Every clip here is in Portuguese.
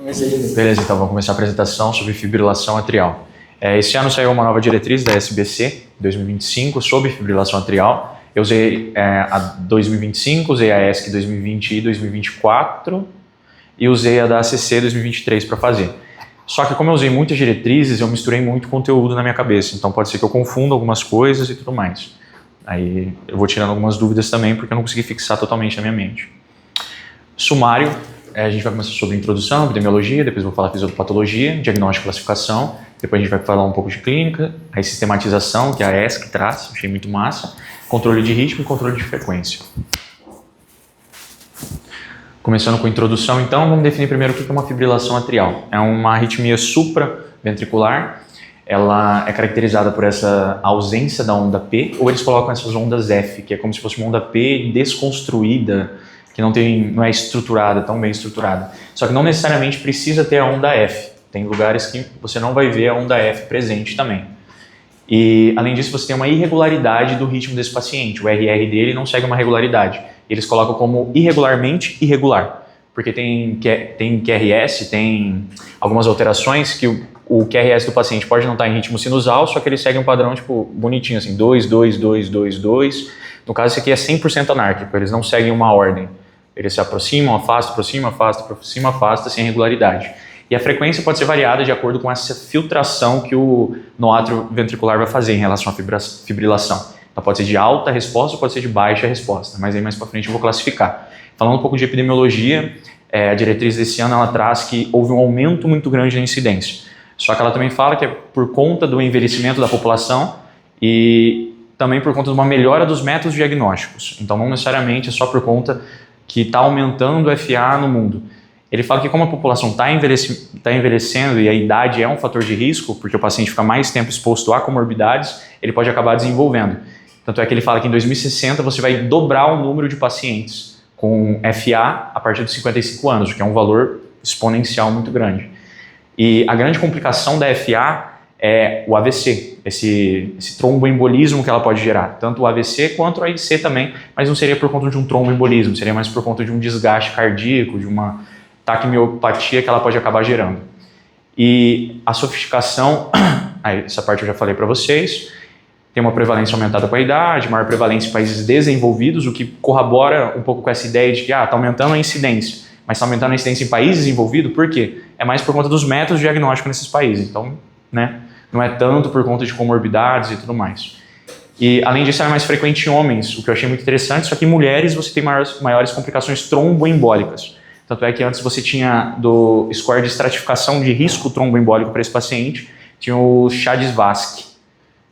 Beleza, então vamos começar a apresentação sobre fibrilação atrial. Esse ano saiu uma nova diretriz da SBC 2025 sobre fibrilação atrial. Eu usei a 2025, usei a ESC 2020 e 2024 e usei a da ACC 2023 para fazer. Só que como eu usei muitas diretrizes, eu misturei muito conteúdo na minha cabeça, então pode ser que eu confunda algumas coisas e tudo mais. Aí eu vou tirando algumas dúvidas também, porque eu não consegui fixar totalmente na minha mente. Sumário, a gente vai começar sobre introdução, epidemiologia, depois vou falar fisiopatologia, diagnóstico e classificação, depois a gente vai falar um pouco de clínica, aí sistematização, que é a ESC que traz, achei muito massa, controle de ritmo e controle de frequência. Começando com introdução, então, vamos definir primeiro o que é uma fibrilação atrial. É uma arritmia supraventricular, ela é caracterizada por essa ausência da onda P, ou eles colocam essas ondas F, que é como se fosse uma onda P desconstruída, que não é estruturada, tão bem estruturada. Só que não necessariamente precisa ter a onda F. Tem lugares que você não vai ver a onda F presente também. E, além disso, você tem uma irregularidade do ritmo desse paciente. O RR dele não segue uma regularidade. Eles colocam como irregularmente irregular. Porque tem QRS, tem algumas alterações que o QRS do paciente pode não estar em ritmo sinusal, só que ele segue um padrão tipo bonitinho, assim, 2, 2, 2, 2, 2. No caso, esse aqui é 100% anárquico, eles não seguem uma ordem. Eles se aproximam, afastam, aproxima, afasta, aproxima, afasta, sem regularidade. E a frequência pode ser variada de acordo com essa filtração que o átrio ventricular vai fazer em relação à fibrilação. Então pode ser de alta resposta ou pode ser de baixa resposta, mas aí mais para frente eu vou classificar. Falando um pouco de epidemiologia, a diretriz desse ano ela traz que houve um aumento muito grande na incidência. Só que ela também fala que é por conta do envelhecimento da população e também por conta de uma melhora dos métodos diagnósticos. Então não necessariamente é só por conta que está aumentando o FA no mundo. Ele fala que como a população está envelhecendo e a idade é um fator de risco, porque o paciente fica mais tempo exposto a comorbidades, ele pode acabar desenvolvendo. Tanto é que ele fala que em 2060 você vai dobrar o número de pacientes com FA a partir dos 55 anos, o que é um valor exponencial muito grande. E a grande complicação da FA é o AVC, esse tromboembolismo que ela pode gerar, tanto o AVC quanto o AIC também, mas não seria por conta de um tromboembolismo, seria mais por conta de um desgaste cardíaco, de uma taquimiopatia que ela pode acabar gerando. E a sofisticação, essa parte eu já falei para vocês, tem uma prevalência aumentada com a idade, maior prevalência em países desenvolvidos, o que corrobora um pouco com essa ideia de que está aumentando a incidência, mas está aumentando a incidência em países desenvolvidos, por quê? É mais por conta dos métodos diagnósticos nesses países, então, né, não é tanto por conta de comorbidades e tudo mais. E, além disso, é mais frequente em homens, o que eu achei muito interessante, só que em mulheres você tem maiores complicações tromboembólicas. Tanto é que antes você tinha do score de estratificação de risco tromboembólico para esse paciente, tinha o Chades-Vasque,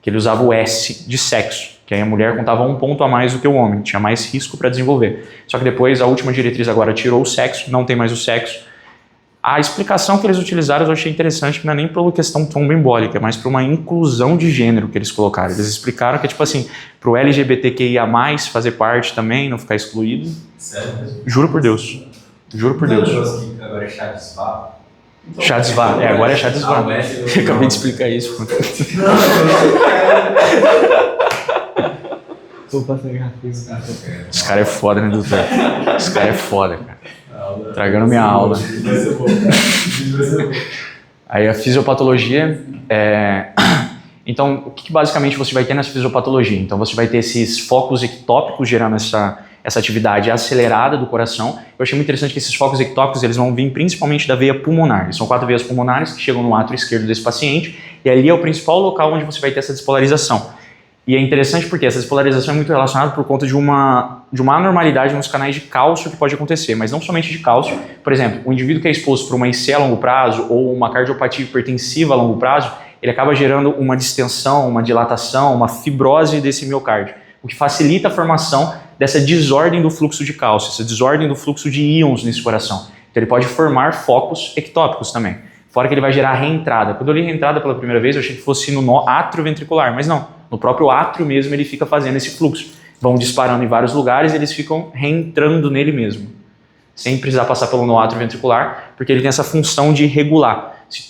que ele usava o S de sexo, que aí a mulher contava 1 ponto a mais do que o homem, tinha mais risco para desenvolver. Só que depois a última diretriz agora tirou o sexo, não tem mais o sexo. A explicação que eles utilizaram eu achei interessante, que não é nem por questão tromboembólica, é mais por uma inclusão de gênero que eles colocaram. Eles explicaram que é tipo assim, para o LGBTQIA+, fazer parte também, não ficar excluído. Sério mesmo? Juro por Deus. Juro por Deus. Agora é Chades-Vasque. Chades-Vasque, agora é Chades-Vasque. Acabei de explicar isso. Esse cara é foda, né, doutor? Esse cara é foda, cara. Tragando minha aula. Vai ser bom. Aí a fisiopatologia Então, o que basicamente você vai ter nessa fisiopatologia? Então, você vai ter esses focos ectópicos gerando essa atividade acelerada do coração. Eu achei muito interessante que esses focos ectópicos eles vão vir principalmente da veia pulmonar. São 4 veias pulmonares que chegam no átrio esquerdo desse paciente e ali é o principal local onde você vai ter essa despolarização. E é interessante porque essa despolarização é muito relacionada por conta de uma anormalidade nos canais de cálcio que pode acontecer, mas não somente de cálcio. Por exemplo, o indivíduo que é exposto para uma IC a longo prazo ou uma cardiopatia hipertensiva a longo prazo, ele acaba gerando uma distensão, uma dilatação, uma fibrose desse miocárdio, o que facilita a formação dessa desordem do fluxo de cálcio, essa desordem do fluxo de íons nesse coração. Então ele pode formar focos ectópicos também. Fora que ele vai gerar reentrada. Quando eu li reentrada pela primeira vez, eu achei que fosse no átrio ventricular, mas não. No próprio átrio mesmo ele fica fazendo esse fluxo. Vão disparando em vários lugares e eles ficam reentrando nele mesmo. Sem precisar passar pelo nó átrio ventricular, porque ele tem essa função de regular. Se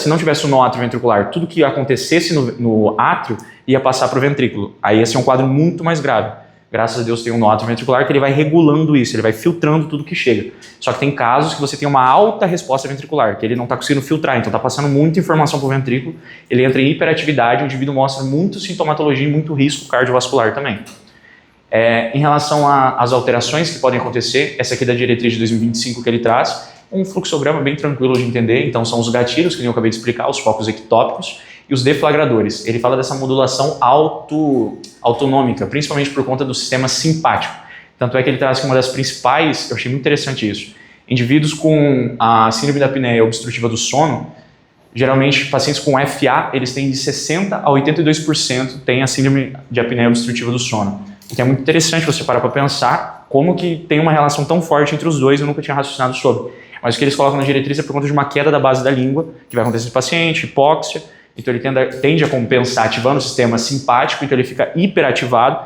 não tivesse o nó átrio ventricular, tudo que acontecesse no átrio ia passar para o ventrículo. Aí ia ser um quadro muito mais grave. graças a Deus tem um nó atrioventricular que ele vai regulando isso, ele vai filtrando tudo que chega. Só que tem casos que você tem uma alta resposta ventricular, que ele não está conseguindo filtrar, então está passando muita informação para o ventrículo, ele entra em hiperatividade, o indivíduo mostra muito sintomatologia e muito risco cardiovascular também. Em relação às alterações que podem acontecer, essa aqui é da diretriz de 2025 que ele traz, um fluxograma bem tranquilo de entender, então são os gatilhos, que eu acabei de explicar, os focos ectópicos, e os deflagradores. Ele fala dessa modulação autonômica, principalmente por conta do sistema simpático. Tanto é que ele traz que uma das principais, eu achei muito interessante isso, indivíduos com a síndrome da apneia obstrutiva do sono, geralmente pacientes com FA, eles têm de 60% a 82% têm a síndrome de apneia obstrutiva do sono. O que é muito interessante você parar para pensar como que tem uma relação tão forte entre os dois, eu nunca tinha raciocinado sobre. Mas o que eles colocam na diretriz é por conta de uma queda da base da língua, que vai acontecer no paciente, hipóxia, então ele tende a compensar ativando o sistema simpático, então ele fica hiperativado,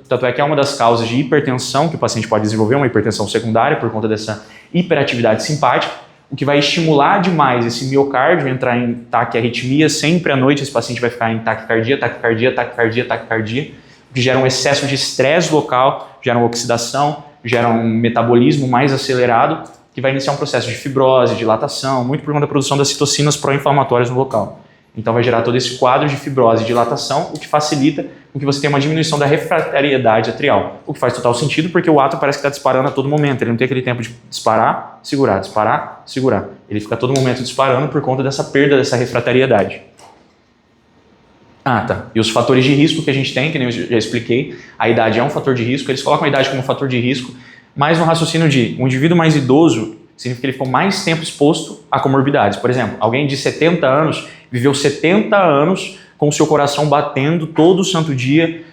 tanto é que é uma das causas de hipertensão que o paciente pode desenvolver, uma hipertensão secundária por conta dessa hiperatividade simpática, o que vai estimular demais esse miocárdio, entrar em taquiarritmia, sempre à noite esse paciente vai ficar em taquicardia, o que gera um excesso de estresse local, gera uma oxidação, gera um metabolismo mais acelerado, que vai iniciar um processo de fibrose, dilatação, muito por conta da produção das citocinas pró-inflamatórias no local. Então vai gerar todo esse quadro de fibrose e dilatação, o que facilita com que você tenha uma diminuição da refratariedade atrial, o que faz total sentido porque o átrio parece que está disparando a todo momento, ele não tem aquele tempo de disparar, segurar, ele fica a todo momento disparando por conta dessa perda dessa refratariedade. E os fatores de risco que a gente tem, que nem eu já expliquei, a idade é um fator de risco, eles colocam a idade como um fator de risco, mas no raciocínio de um indivíduo mais idoso, significa que ele ficou mais tempo exposto a comorbidades. Por exemplo, alguém de 70 anos viveu 70 anos com o seu coração batendo todo santo dia,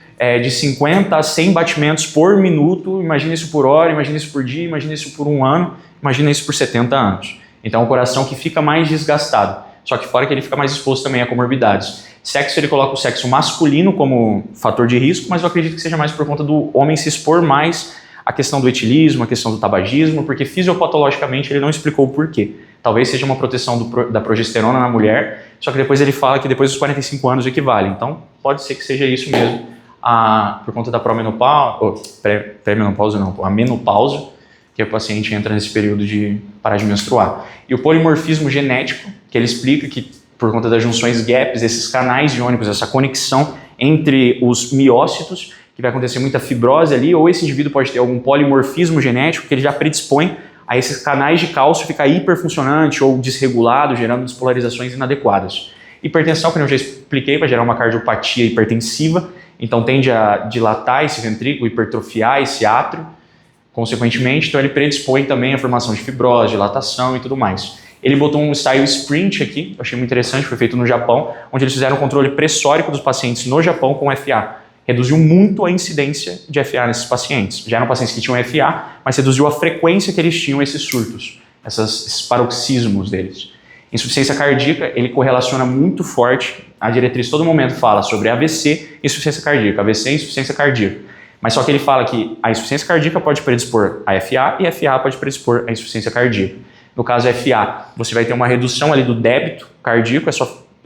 de 50 a 100 batimentos por minuto, imagina isso por hora, imagina isso por dia, imagina isso por um ano, imagina isso por 70 anos. Então é um coração que fica mais desgastado, só que fora que ele fica mais exposto também a comorbidades. Sexo, ele coloca o sexo masculino como fator de risco, mas eu acredito que seja mais por conta do homem se expor mais a questão do etilismo, a questão do tabagismo, porque fisiopatologicamente ele não explicou o porquê. Talvez seja uma proteção da progesterona na mulher, só que depois ele fala que depois dos 45 anos equivale. Então, pode ser que seja isso mesmo, por conta da a menopausa, que o paciente entra nesse período de parar de menstruar. E o polimorfismo genético, que ele explica que por conta das junções gaps, esses canais iônicos, essa conexão entre os miócitos, que vai acontecer muita fibrose ali, ou esse indivíduo pode ter algum polimorfismo genético que ele já predispõe a esses canais de cálcio ficar hiperfuncionante ou desregulado, gerando despolarizações inadequadas. Hipertensão, que eu já expliquei, vai gerar uma cardiopatia hipertensiva, então tende a dilatar esse ventrículo, hipertrofiar esse átrio, consequentemente, então ele predispõe também a formação de fibrose, dilatação e tudo mais. Ele botou um style sprint aqui, eu achei muito interessante, foi feito no Japão, onde eles fizeram um controle pressórico dos pacientes no Japão com FA. Reduziu muito a incidência de FA nesses pacientes. Já eram pacientes que tinham FA, mas reduziu a frequência que eles tinham esses surtos, esses paroxismos deles. Insuficiência cardíaca, ele correlaciona muito forte, a diretriz todo momento fala sobre AVC e insuficiência cardíaca, AVC e insuficiência cardíaca. Mas só que ele fala que a insuficiência cardíaca pode predispor a FA e a FA pode predispor a insuficiência cardíaca. No caso FA, você vai ter uma redução ali do débito cardíaco,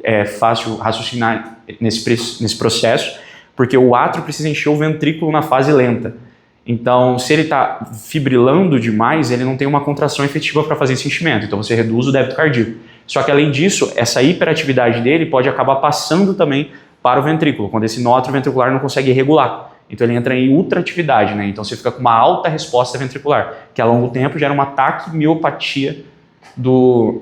é fácil raciocinar nesse processo, porque o átrio precisa encher o ventrículo na fase lenta. Então, se ele está fibrilando demais, ele não tem uma contração efetiva para fazer esse enchimento, então você reduz o débito cardíaco. Só que além disso, essa hiperatividade dele pode acabar passando também para o ventrículo, quando esse nó atrioventricular não consegue regular. Então ele entra em ultratividade, né? Então você fica com uma alta resposta ventricular, que a longo tempo gera uma taquimiopatia do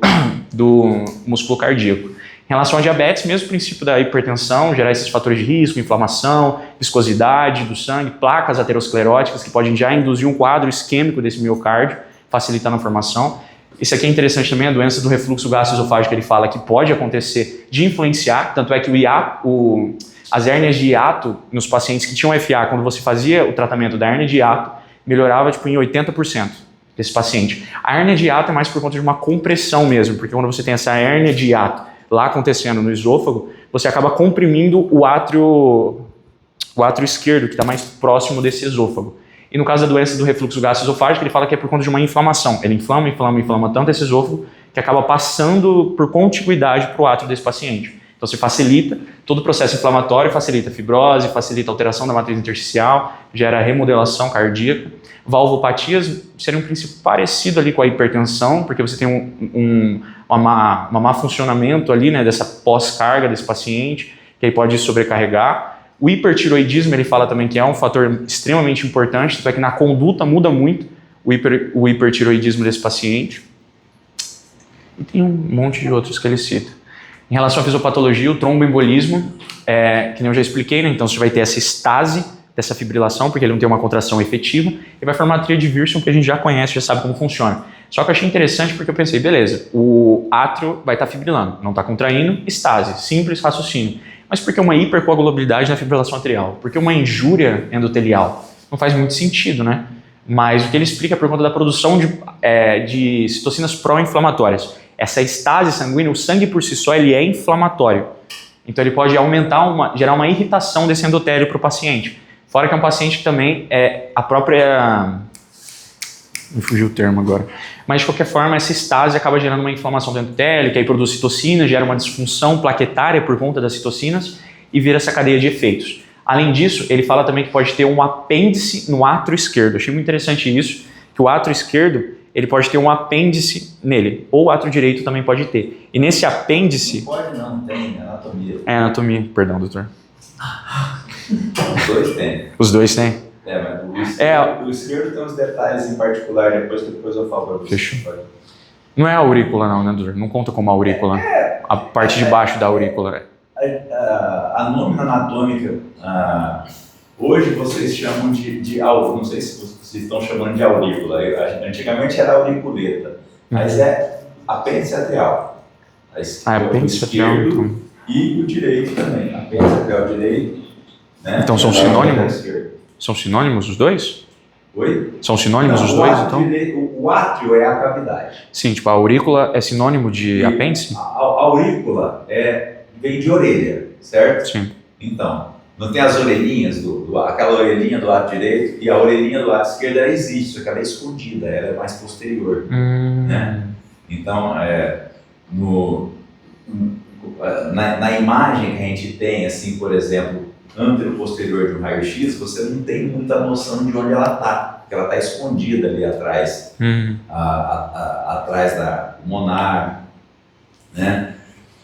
músculo cardíaco. Em relação à diabetes, mesmo princípio da hipertensão, gerar esses fatores de risco, inflamação, viscosidade do sangue, placas ateroscleróticas que podem já induzir um quadro isquêmico desse miocárdio, facilitando a formação. Isso aqui é interessante também, a doença do refluxo gastroesofágico, ele fala que pode acontecer de influenciar, tanto é que as hérnias de hiato nos pacientes que tinham FA, quando você fazia o tratamento da hérnia de hiato, melhorava em 80% desse paciente. A hérnia de hiato é mais por conta de uma compressão mesmo, porque quando você tem essa hérnia de hiato lá acontecendo no esôfago, você acaba comprimindo o átrio esquerdo, que está mais próximo desse esôfago. E no caso da doença do refluxo gastroesofágico, ele fala que é por conta de uma inflamação. Ele inflama tanto esse esôfago que acaba passando por contiguidade para o átrio desse paciente. Então você facilita todo o processo inflamatório, facilita a fibrose, facilita a alteração da matriz intersticial, gera remodelação cardíaca. Valvopatias seriam um princípio parecido ali com a hipertensão, porque você tem um má funcionamento ali, né, dessa pós-carga desse paciente, que aí pode sobrecarregar. O hipertiroidismo, ele fala também que é um fator extremamente importante, tanto é que na conduta muda muito o hipertiroidismo desse paciente. E tem um monte de outros que ele cita. Em relação à fisiopatologia, o tromboembolismo, que nem eu já expliquei, né? Então você vai ter essa estase dessa fibrilação, porque ele não tem uma contração efetiva, e vai formar a tríade Wilson, que a gente já conhece, já sabe como funciona. Só que eu achei interessante porque eu pensei, beleza, o átrio vai estar fibrilando, não está contraindo, estase, simples raciocínio. Mas por que uma hipercoagulabilidade na fibrilação atrial? Por que uma injúria endotelial? Não faz muito sentido, né? Mas o que ele explica é por conta da produção de citocinas pró-inflamatórias. Essa estase sanguínea, o sangue por si só, ele é inflamatório. Então ele pode gerar uma irritação desse endotélio para o paciente. Fora que é um paciente que também é a própria... Me fugiu o termo agora. Mas de qualquer forma, essa estase acaba gerando uma inflamação do endotélio, que aí produz citocinas, gera uma disfunção plaquetária por conta das citocinas e vira essa cadeia de efeitos. Além disso, ele fala também que pode ter um apêndice no átrio esquerdo. Achei muito interessante isso, que o átrio esquerdo, ele pode ter um apêndice nele, ou o átrio direito também pode ter. E nesse apêndice... Não pode não, tem anatomia. É anatomia, perdão, doutor. Os dois têm. Os dois têm? Mas o esquerdo tem uns detalhes em particular, depois eu falo para você. Fechou. Não é a aurícula não, né, doutor? Não conta como a aurícula. A parte de baixo da aurícula. A nômina anatômica, hoje vocês chamam de aurícula, não sei se vocês estão chamando de aurícula, antigamente era auriculeta, mas é apêndice atrial. Apêndice atrial, então. E o direito também, apêndice atrial direito. Né? Então são sinônimos? São sinônimos os dois? Oi? São sinônimos os dois, então? O átrio é a cavidade. Sim, tipo, a aurícula é sinônimo de apêndice? A aurícula vem de orelha, certo? Sim. Então, não tem as orelhinhas, aquela orelhinha do lado direito e a orelhinha do lado esquerdo, ela existe, só que ela é escondida, ela é mais posterior. Né? Então, na imagem que a gente tem, assim, por exemplo, antero-posterior de um raio-x, você não tem muita noção de onde ela está, porque ela está escondida ali atrás, atrás da monar, né?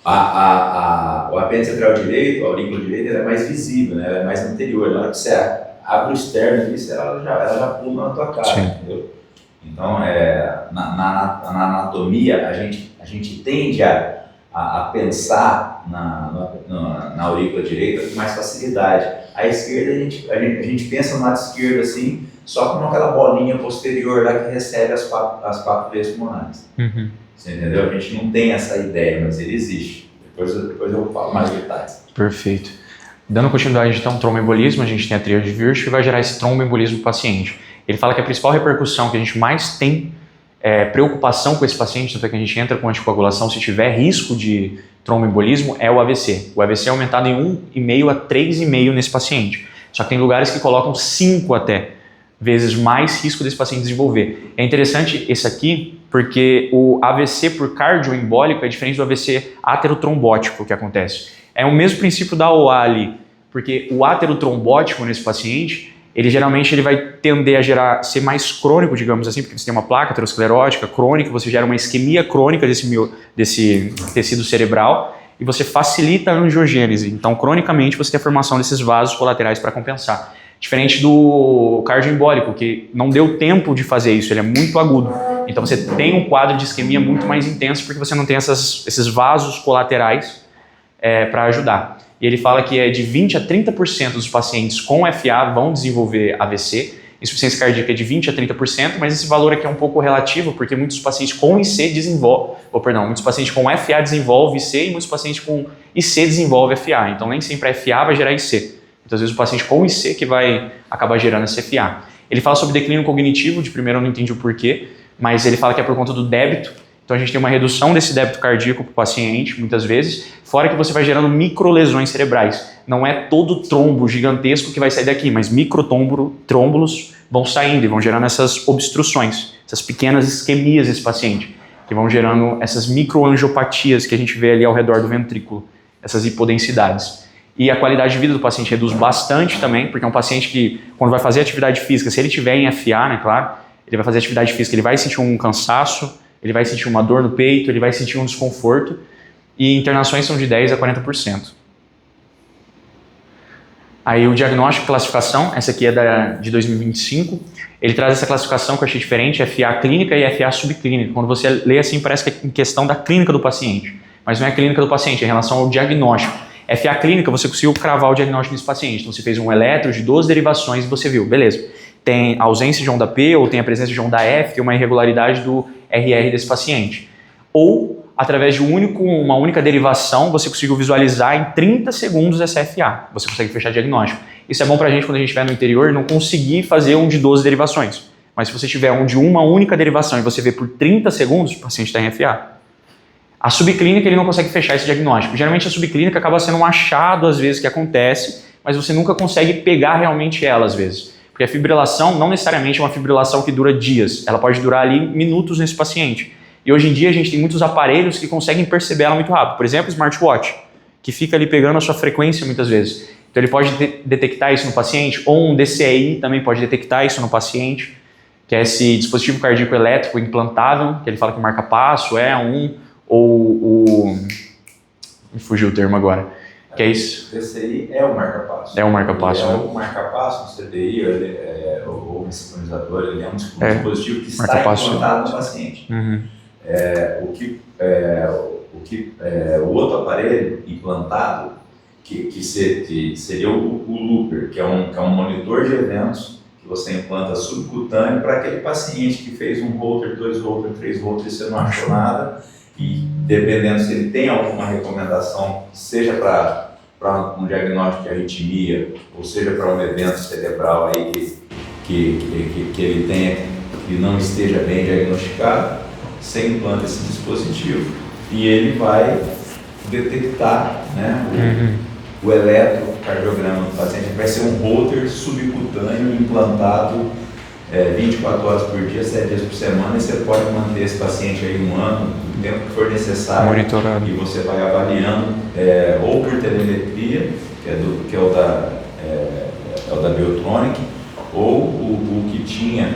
O apêndice atrial direito, a aurícula direita, ela é mais visível, né? Ela é mais anterior. Na hora que você abre o externo ali, ela já pula na tua cara, entendeu? Então, na anatomia, a gente tende a pensar na aurícula direita com mais facilidade. A esquerda, a gente pensa no lado esquerdo assim, só como aquela bolinha posterior lá que recebe as quatro veias pulmonares. Você entendeu? A gente não tem essa ideia, mas ele existe. Depois eu falo mais detalhes. Perfeito. Dando continuidade então ao tromboembolismo, a gente tem a tríade de Wirth que vai gerar esse tromboembolismo no paciente. Ele fala que a principal repercussão que a gente mais tem preocupação com esse paciente, tanto é que a gente entra com anticoagulação se tiver risco de tromboembolismo, é o AVC. O AVC é aumentado em 1,5 a 3,5 nesse paciente. Só que tem lugares que colocam 5 até vezes mais risco desse paciente desenvolver. É interessante esse aqui, porque o AVC por cardioembólico é diferente do AVC aterotrombótico que acontece. É o mesmo princípio da OA ali, porque o aterotrombótico nesse paciente, ele geralmente vai tender a ser mais crônico, digamos assim, porque você tem uma placa aterosclerótica crônica, você gera uma isquemia crônica desse tecido cerebral e você facilita a angiogênese. Então, cronicamente, você tem a formação desses vasos colaterais para compensar. Diferente do cardioembólico, que não deu tempo de fazer isso, ele é muito agudo. Então, você tem um quadro de isquemia muito mais intenso porque você não tem esses vasos colaterais para ajudar. E ele fala que de 20 a 30% dos pacientes com FA vão desenvolver AVC, insuficiência cardíaca é de 20 a 30%, mas esse valor aqui é um pouco relativo, porque muitos pacientes com IC muitos pacientes com FA desenvolvem IC e muitos pacientes com IC desenvolvem FA. Então nem sempre a FA vai gerar IC. Muitas vezes o paciente com IC que vai acabar gerando esse FA. Ele fala sobre declínio cognitivo, de primeiro eu não entendi o porquê, mas ele fala que é por conta do débito. Então a gente tem uma redução desse débito cardíaco para o paciente, muitas vezes, fora que você vai gerando microlesões cerebrais. Não é todo trombo gigantesco que vai sair daqui, mas microtrômbulos vão saindo e vão gerando essas obstruções, essas pequenas isquemias nesse paciente, que vão gerando essas microangiopatias que a gente vê ali ao redor do ventrículo. essas hipodensidades. E a qualidade de vida do paciente reduz bastante também, porque é um paciente que, quando vai fazer atividade física, se ele tiver em FA, né, claro, ele vai fazer atividade física, ele vai sentir um cansaço, ele vai sentir uma dor no peito, ele vai sentir um desconforto, e internações são de 10% a 40%. Aí o diagnóstico e classificação, essa aqui é de 2025, ele traz essa classificação que eu achei diferente, FA clínica e FA subclínica. Quando você lê assim, parece que é em questão da clínica do paciente, mas não é a clínica do paciente, é em relação ao diagnóstico. FA clínica, você conseguiu cravar o diagnóstico desse paciente, então você fez um eletro de 12 derivações e você viu, beleza, tem ausência de onda P ou tem a presença de onda F, tem uma irregularidade do RR desse paciente. Ou, através de uma única derivação, você conseguiu visualizar em 30 segundos essa FA. Você consegue fechar diagnóstico. Isso é bom pra gente quando a gente estiver no interior não conseguir fazer um de 12 derivações. Mas se você tiver um de uma única derivação e você vê por 30 segundos, o paciente está em FA. A subclínica ele não consegue fechar esse diagnóstico. Geralmente a subclínica acaba sendo um achado às vezes que acontece, mas você nunca consegue pegar realmente ela às vezes. Porque a fibrilação não necessariamente é uma fibrilação que dura dias, ela pode durar ali minutos nesse paciente. E hoje em dia a gente tem muitos aparelhos que conseguem perceber ela muito rápido. Por exemplo, o smartwatch, que fica ali pegando a sua frequência muitas vezes. Então ele pode detectar isso no paciente, ou um DCI também pode detectar isso no paciente, que é esse dispositivo cardíaco elétrico implantável, que ele fala que marca passo, me fugiu o termo agora. Que é isso? O DCI é o marca-passo. É o marca-passo. É o marca-passo do CDI, ou sincronizador, ele é um dispositivo que está implantado no paciente. Uhum. O outro aparelho implantado, que seria o Looper, que é um monitor de eventos que você implanta subcutâneo para aquele paciente que fez um Holter, 2 Holter, 3 Holter e você não achou nada. E dependendo se ele tem alguma recomendação, seja para um diagnóstico de arritmia, ou seja para um evento cerebral aí que ele tenha, que não esteja bem diagnosticado, você implanta esse dispositivo e ele vai detectar, né, o eletrocardiograma do paciente. Vai ser um holter subcutâneo implantado 24 horas por dia, 7 dias por semana, e você pode manter esse paciente aí um ano, o tempo que for necessário, monitorado. E você vai avaliando ou por telemetria, que é o da Biotronic, ou o que tinha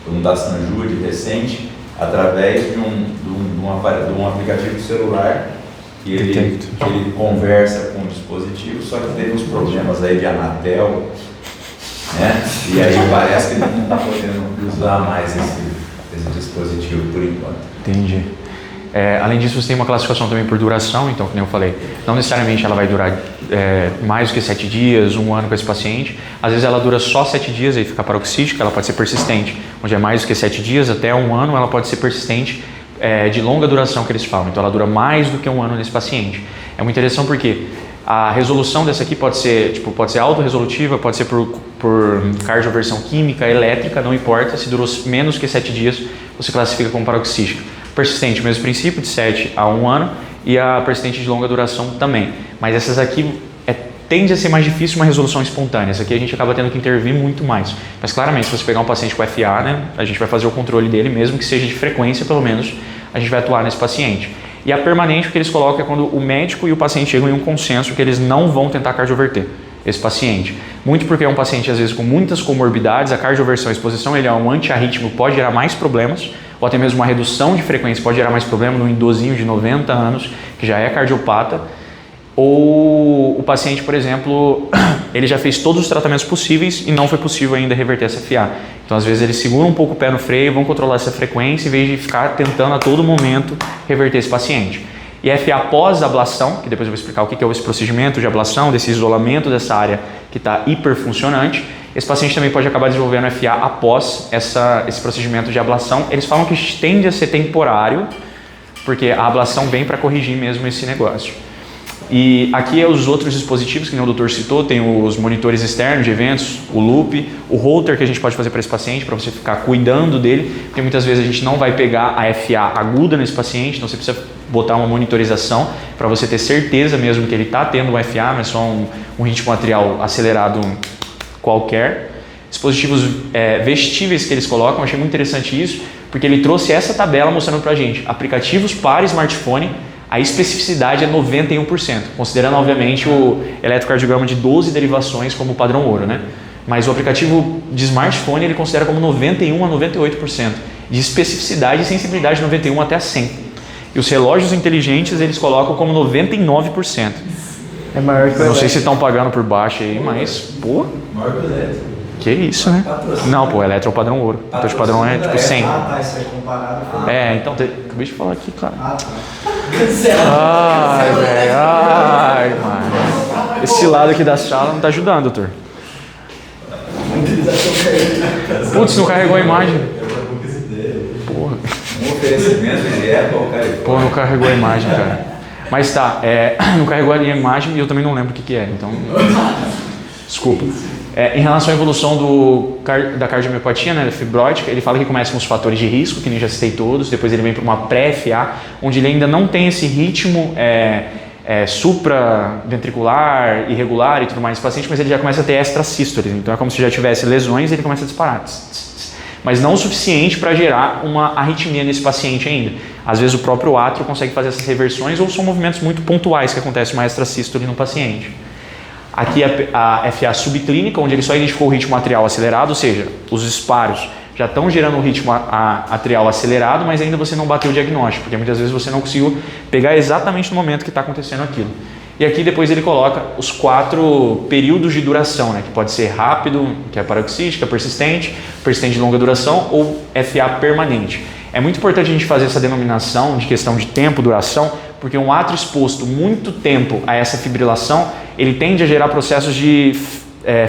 um da Sanjude recente, através de um aplicativo celular que ele conversa com o dispositivo, só que teve uns problemas aí de Anatel, né? E aí parece que ele não está podendo usar mais esse dispositivo por enquanto. Entendi. Além disso, você tem uma classificação também por duração, então, como eu falei, não necessariamente ela vai durar mais do que 7 dias, 1 ano com esse paciente. Às vezes ela dura só 7 dias e fica paroxística, ela pode ser persistente, onde é mais do que 7 dias, até 1 ano, ela pode ser persistente, de longa duração que eles falam. Então ela dura mais do que 1 ano nesse paciente. É muito interessante porque a resolução dessa aqui pode ser autorresolutiva, pode ser por cardioversão química, elétrica, não importa. Se durou menos que 7 dias, você classifica como paroxística. Persistente, o mesmo princípio, de 7 a 1 ano, e a persistente de longa duração também. Mas essas aqui tende a ser mais difícil uma resolução espontânea. Essa aqui a gente acaba tendo que intervir muito mais. Mas claramente, se você pegar um paciente com FA, né, a gente vai fazer o controle dele, mesmo que seja de frequência, pelo menos, a gente vai atuar nesse paciente. E a permanente, o que eles colocam é quando o médico e o paciente chegam em um consenso que eles não vão tentar cardioverter esse paciente. Muito porque é um paciente, às vezes, com muitas comorbidades, a cardioversão, a exposição, ele é um antiarrítmico, pode gerar mais problemas, ou até mesmo uma redução de frequência pode gerar mais problema num idosinho de 90 anos, que já é cardiopata. Ou o paciente, por exemplo, ele já fez todos os tratamentos possíveis e não foi possível ainda reverter essa FA. Então, às vezes, eles seguram um pouco o pé no freio, vão controlar essa frequência em vez de ficar tentando a todo momento reverter esse paciente. E FA pós-ablação, que depois eu vou explicar o que é esse procedimento de ablação, desse isolamento dessa área que está hiperfuncionante. Esse paciente também pode acabar desenvolvendo FA após esse procedimento de ablação. Eles falam que tende a ser temporário, porque a ablação vem para corrigir mesmo esse negócio. E aqui é os outros dispositivos que o doutor citou, tem os monitores externos de eventos, o loop, o holter que a gente pode fazer para esse paciente, para você ficar cuidando dele, porque muitas vezes a gente não vai pegar a FA aguda nesse paciente, então você precisa botar uma monitorização para você ter certeza mesmo que ele está tendo um FA, não é só um ritmo atrial acelerado qualquer. Dispositivos vestíveis que eles colocam, eu achei muito interessante isso, porque ele trouxe essa tabela mostrando para a gente aplicativos para smartphone. A especificidade é 91%, considerando obviamente o eletrocardiograma de 12 derivações como padrão ouro, né? Mas o aplicativo de smartphone ele considera como 91 a 98%, de especificidade e sensibilidade 91 até a 100. E os relógios inteligentes eles colocam como 99%. É maior que o Eu não sei se estão pagando por baixo aí, mas, pô... Maior que o elétrico. Que isso, né? Não, pô, eletro é o padrão ouro. Então de padrão é tipo 100. Ah, tá, isso é comparado. Então, acabei de falar aqui, cara. Ah, tá. Ai, velho, ai, mano. Esse lado aqui da sala não tá ajudando, doutor. Putz, não carregou a imagem. Porra. Um oferecimento de Apple, cara. Pô, não carregou a imagem, cara. Mas tá, não carregou a imagem e eu também não lembro o que é, então... Desculpa. Em relação à evolução da cardiomiopatia, né, fibrótica, ele fala que começa com os fatores de risco, que nem já citei todos, depois ele vem para uma pré-FA, onde ele ainda não tem esse ritmo supraventricular, irregular e tudo mais nesse paciente, mas ele já começa a ter extrasístoles, então é como se já tivesse lesões e ele começa a disparar. Mas não o suficiente para gerar uma arritmia nesse paciente ainda. Às vezes o próprio átrio consegue fazer essas reversões ou são movimentos muito pontuais que acontecem uma extrasístole no paciente. Aqui a FA subclínica, onde ele só identificou o ritmo atrial acelerado, ou seja, os disparos já estão gerando um ritmo atrial acelerado, mas ainda você não bateu o diagnóstico, porque muitas vezes você não conseguiu pegar exatamente no momento que está acontecendo aquilo. E aqui depois ele coloca os 4 períodos de duração, né, que pode ser rápido, que é paroxística, persistente de longa duração ou FA permanente. É muito importante a gente fazer essa denominação de questão de tempo, duração, porque um átrio exposto muito tempo a essa fibrilação, ele tende a gerar processos de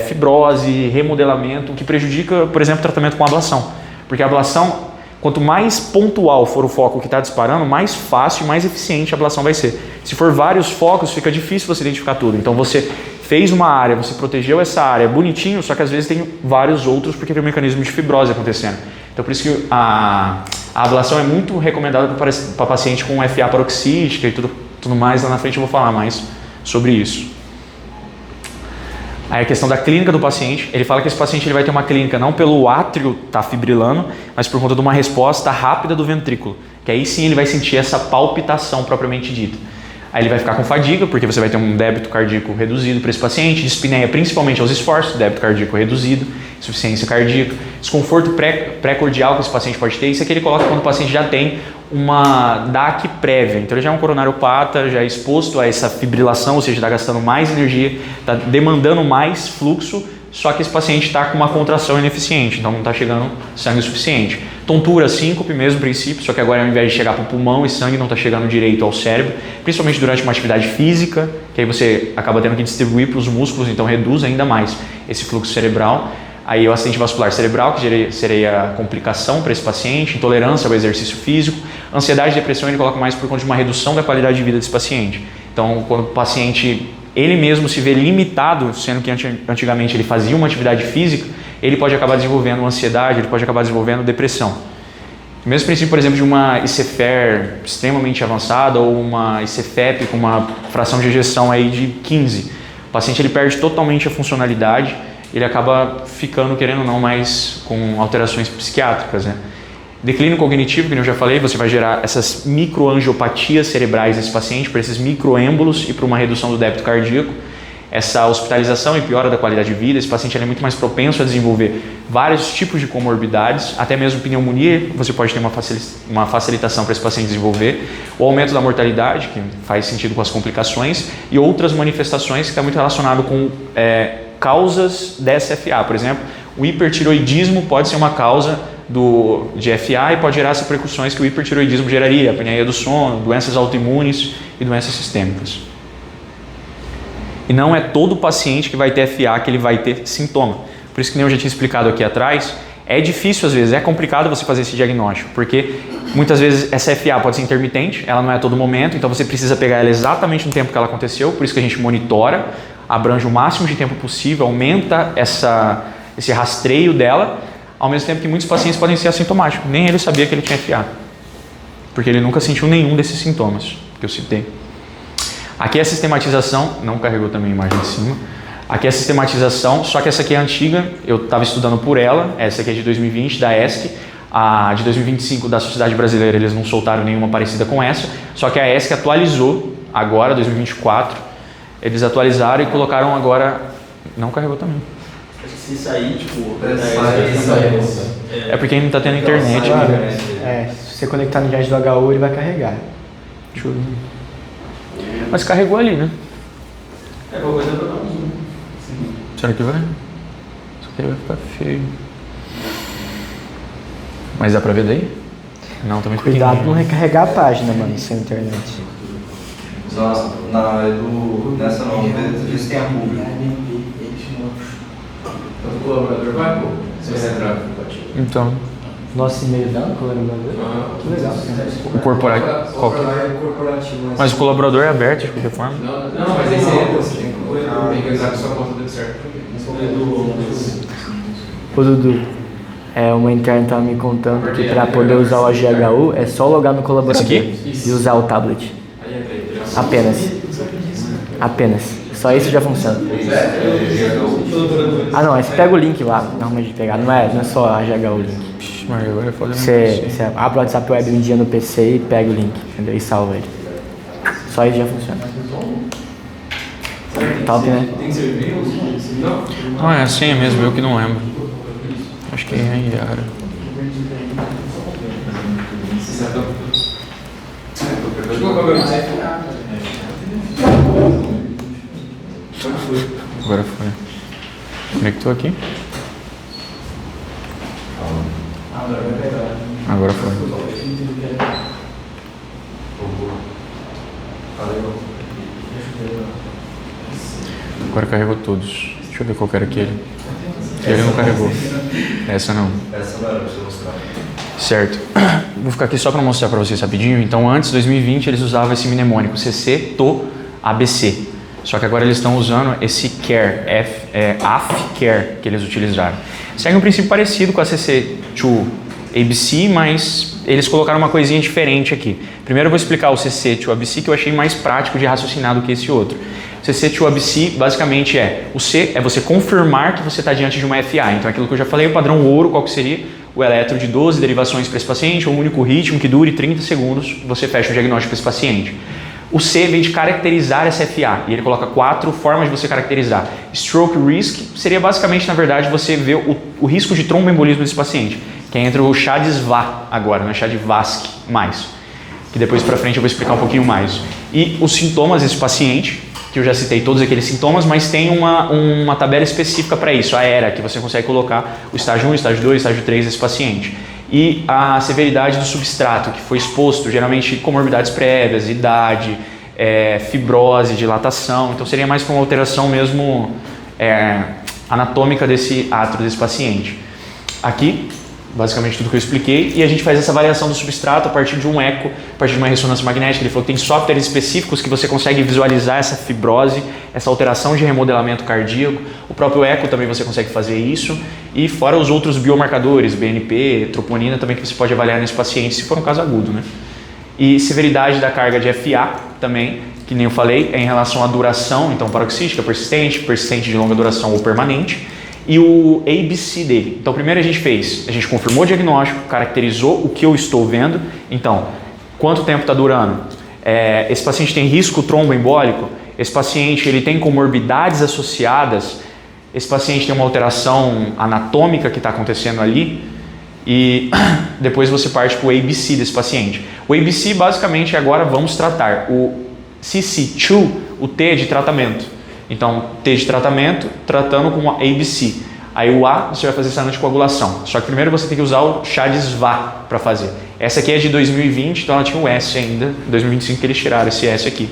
fibrose, remodelamento, que prejudica, por exemplo, o tratamento com ablação. Porque a ablação, quanto mais pontual for o foco que está disparando, mais fácil e mais eficiente a ablação vai ser. Se for vários focos, fica difícil você identificar tudo. Então você fez uma área, você protegeu essa área bonitinho, só que às vezes tem vários outros porque tem um mecanismo de fibrose acontecendo. Então por isso que a ablação é muito recomendada para paciente com FA paroxística e tudo mais. Lá na frente eu vou falar mais sobre isso. Aí a questão da clínica do paciente, ele fala que esse paciente ele vai ter uma clínica não pelo átrio estar fibrilando, mas por conta de uma resposta rápida do ventrículo, que aí sim ele vai sentir essa palpitação propriamente dita. Aí ele vai ficar com fadiga, porque você vai ter um débito cardíaco reduzido para esse paciente, dispneia principalmente aos esforços, débito cardíaco reduzido, insuficiência cardíaca, desconforto pré-cordial que esse paciente pode ter. Isso é que ele coloca quando o paciente já tem uma DAC prévia, então ele já é um coronariopata, já é exposto a essa fibrilação, ou seja, está gastando mais energia, está demandando mais fluxo, só que esse paciente está com uma contração ineficiente, então não está chegando sangue o suficiente. Tontura, síncope, mesmo princípio, só que agora ao invés de chegar para o pulmão e sangue não está chegando direito ao cérebro, principalmente durante uma atividade física, que aí você acaba tendo que distribuir para os músculos, então reduz ainda mais esse fluxo cerebral. Aí o acidente vascular cerebral, que seria a complicação para esse paciente, intolerância ao exercício físico, ansiedade e depressão ele coloca mais por conta de uma redução da qualidade de vida desse paciente. Então, quando o paciente ele mesmo se vê limitado, sendo que antigamente ele fazia uma atividade física, ele pode acabar desenvolvendo ansiedade, ele pode acabar desenvolvendo depressão. O mesmo princípio, por exemplo, de uma ICFR extremamente avançada ou uma ICFEP com uma fração de ejeção aí de 15. O paciente ele perde totalmente a funcionalidade, ele acaba ficando, querendo ou não, mais com alterações psiquiátricas, né? Declínio cognitivo, que eu já falei, você vai gerar essas microangiopatias cerebrais nesse paciente, para esses microêmbolos e para uma redução do débito cardíaco. Essa hospitalização e piora da qualidade de vida, esse paciente é muito mais propenso a desenvolver vários tipos de comorbidades, até mesmo pneumonia, você pode ter uma facilitação para esse paciente desenvolver, o aumento da mortalidade, que faz sentido com as complicações, e outras manifestações que está muito relacionado com causas dessa FA. Por exemplo, o hipertiroidismo pode ser uma causa de FA e pode gerar as repercussões que o hipertiroidismo geraria, apneia do sono, doenças autoimunes e doenças sistêmicas. E não é todo paciente que vai ter FA que ele vai ter sintoma. Por isso que nem eu já tinha explicado aqui atrás, é difícil às vezes, é complicado você fazer esse diagnóstico, porque muitas vezes essa FA pode ser intermitente, ela não é a todo momento, então você precisa pegar ela exatamente no tempo que ela aconteceu, por isso que a gente monitora, abrange o máximo de tempo possível, aumenta esse rastreio dela, ao mesmo tempo que muitos pacientes podem ser assintomáticos, nem ele sabia que ele tinha FA, porque ele nunca sentiu nenhum desses sintomas que eu citei. Aqui é a sistematização, não carregou também a imagem de cima, aqui é a sistematização, só que essa aqui é antiga, eu estava estudando por ela, essa aqui é de 2020, da ESC, A de 2025 da Sociedade Brasileira, eles não soltaram nenhuma parecida com essa, só que a ESC atualizou agora, 2024, eles atualizaram e colocaram agora... Não carregou também. Se sair, tipo... É porque ainda não tá tendo internet. Se você conectar no JAS do HU, ele vai carregar. Deixa eu ver. Mas carregou ali, né? É qualquer coisa pra dar um zoom. Será que vai? Isso aqui vai ficar feio. Mas dá pra ver daí? Não, tá muito Cuidado pra não pequenininho. recarregar a página, mano, sem internet. Nossa, nessa não, eles têm a público. O colaborador vai, pô. Você vai entrar. Então, Nosso e-mail da colaborador? Que legal. o corporativo... Qual que é? corporativo. Mas o colaborador é aberto de qualquer forma. Não, mas aí você entra, você tem que entrar com sua conta deu certo. Ô Dudu, uma interna tava me contando que pra poder usar o AGHU é só logar no colaborador Esse aqui? e usar o tablet. Apenas. Só isso já funciona. Ah não, mas pega o link lá, dá uma de pegar. Não é só AGHU o link. Mas agora é foda. Você abre o WhatsApp Web um dia no PC e pega o link, entendeu? E salva ele. Só isso já funciona. Top, né? Tem que ser e-mail? Não? Não, é assim mesmo, eu que não lembro. Acho que é em Yara. Deixa eu colocar meu WhatsApp. Agora foi. Conectou aqui? Agora foi. Agora carregou todos. Deixa eu ver qual que era aquele. Ele não carregou. Essa não. Essa não era pra você mostrar. Certo. Vou ficar aqui só para mostrar para vocês rapidinho. Então, antes, 2020, eles usavam esse mnemônico CC, TO, ABC. Só que agora eles estão usando esse care, AF-care, que eles utilizaram. Segue um princípio parecido com a CC to ABC, mas eles colocaram uma coisinha diferente aqui. Primeiro eu vou explicar o CC to ABC, que eu achei mais prático de raciocinar do que esse outro. CC to ABC basicamente o C é você confirmar que você está diante de uma FA. Então, aquilo que eu já falei, o padrão ouro, qual que seria? O eletro de 12 derivações para esse paciente, um único ritmo que dure 30 segundos, você fecha o diagnóstico para esse paciente. O C vem de caracterizar essa FA, e ele coloca 4 formas de você caracterizar. Stroke risk seria basicamente, na verdade, você ver o risco de tromboembolismo desse paciente, que é entre o chá de SVA agora, não é chá de VASC mais, que depois para frente eu vou explicar um pouquinho mais. E os sintomas desse paciente, que eu já citei todos aqueles sintomas, mas tem uma tabela específica para isso, a ERA, que você consegue colocar o estágio 1, estágio 2, estágio 3 desse paciente. E a severidade do substrato que foi exposto, geralmente comorbidades prévias, idade, fibrose, dilatação. Então seria mais para uma alteração mesmo anatômica desse átrio desse paciente. Aqui, basicamente tudo que eu expliquei, e a gente faz essa avaliação do substrato a partir de um eco, a partir de uma ressonância magnética. Ele falou que tem softwares específicos que você consegue visualizar essa fibrose, essa alteração de remodelamento cardíaco. O próprio eco também você consegue fazer isso, e fora os outros biomarcadores, BNP, troponina também, que você pode avaliar nesse paciente, se for um caso agudo, né? E severidade da carga de FA também, que nem eu falei, é em relação à duração, então paroxística, persistente, persistente de longa duração ou permanente, e o ABC dele. Então, primeiro a gente confirmou o diagnóstico, caracterizou o que eu estou vendo. Então, quanto tempo está durando? Esse paciente tem risco tromboembólico? Esse paciente ele tem comorbidades associadas? Esse paciente tem uma alteração anatômica que está acontecendo ali? E depois você parte para o ABC desse paciente. O ABC, basicamente, agora vamos tratar. O CC2, o T é de tratamento. Então, T de tratamento, tratando com a ABC. Aí o A, você vai fazer essa anticoagulação. Só que primeiro você tem que usar o chá de SVA para fazer. Essa aqui é de 2020, então ela tinha o S ainda. Em 2025 que eles tiraram esse S aqui.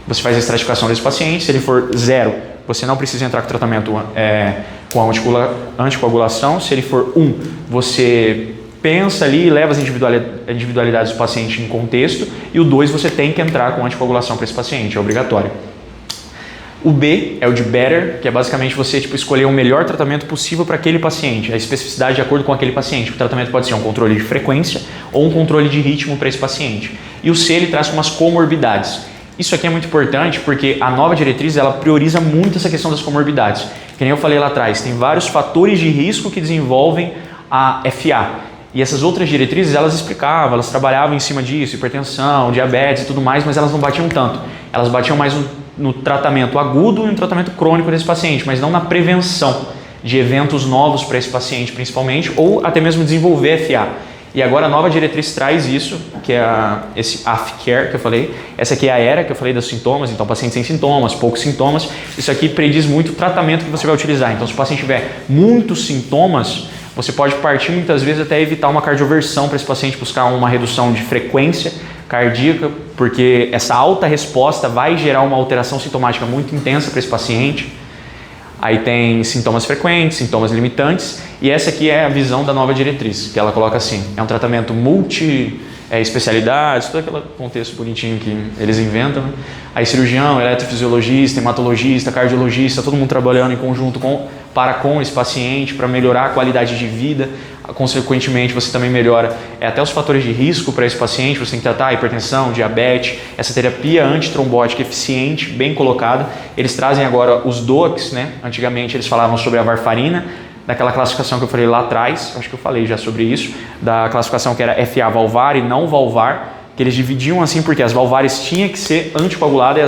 Você faz a estratificação desse paciente. Se ele for 0, você não precisa entrar com tratamento com a anticoagulação. Se ele for 1, você pensa ali e leva as individualidades do paciente em contexto. E o 2, você tem que entrar com anticoagulação para esse paciente, é obrigatório. O B é o de better, que é basicamente você escolher o melhor tratamento possível para aquele paciente, a especificidade de acordo com aquele paciente. O tratamento pode ser um controle de frequência ou um controle de ritmo para esse paciente. E o C, ele traz umas comorbidades. Isso aqui é muito importante porque a nova diretriz ela prioriza muito essa questão das comorbidades. Que nem eu falei lá atrás, tem vários fatores de risco que desenvolvem a FA. E essas outras diretrizes, elas explicavam, elas trabalhavam em cima disso, hipertensão, diabetes e tudo mais, mas elas não batiam tanto. Elas batiam mais no tratamento agudo e no tratamento crônico desse paciente, mas não na prevenção de eventos novos para esse paciente, principalmente, ou até mesmo desenvolver FA. E agora a nova diretriz traz isso, que é esse AFCARE que eu falei. Essa aqui é a ERA que eu falei dos sintomas, então paciente sem sintomas, poucos sintomas. Isso aqui prediz muito o tratamento que você vai utilizar. Então se o paciente tiver muitos sintomas, você pode partir muitas vezes até evitar uma cardioversão para esse paciente, buscar uma redução de frequência cardíaca, porque essa alta resposta vai gerar uma alteração sintomática muito intensa para esse paciente. Aí tem sintomas frequentes, sintomas limitantes, e essa aqui é a visão da nova diretriz, que ela coloca assim, é um tratamento multi-especialidades, todo aquele contexto bonitinho que eles inventam, né? Aí cirurgião, eletrofisiologista, hematologista, cardiologista, todo mundo trabalhando em conjunto com esse paciente para melhorar a qualidade de vida. Consequentemente, você também melhora até os fatores de risco para esse paciente. Você tem que tratar a hipertensão, diabetes, essa terapia antitrombótica eficiente, bem colocada. Eles trazem agora os DOACs, né? Antigamente eles falavam sobre a varfarina, daquela classificação que eu falei lá atrás, acho que eu falei já sobre isso, da classificação que era FA valvar e não valvar, que eles dividiam assim porque as valvares tinham que ser anticoaguladas e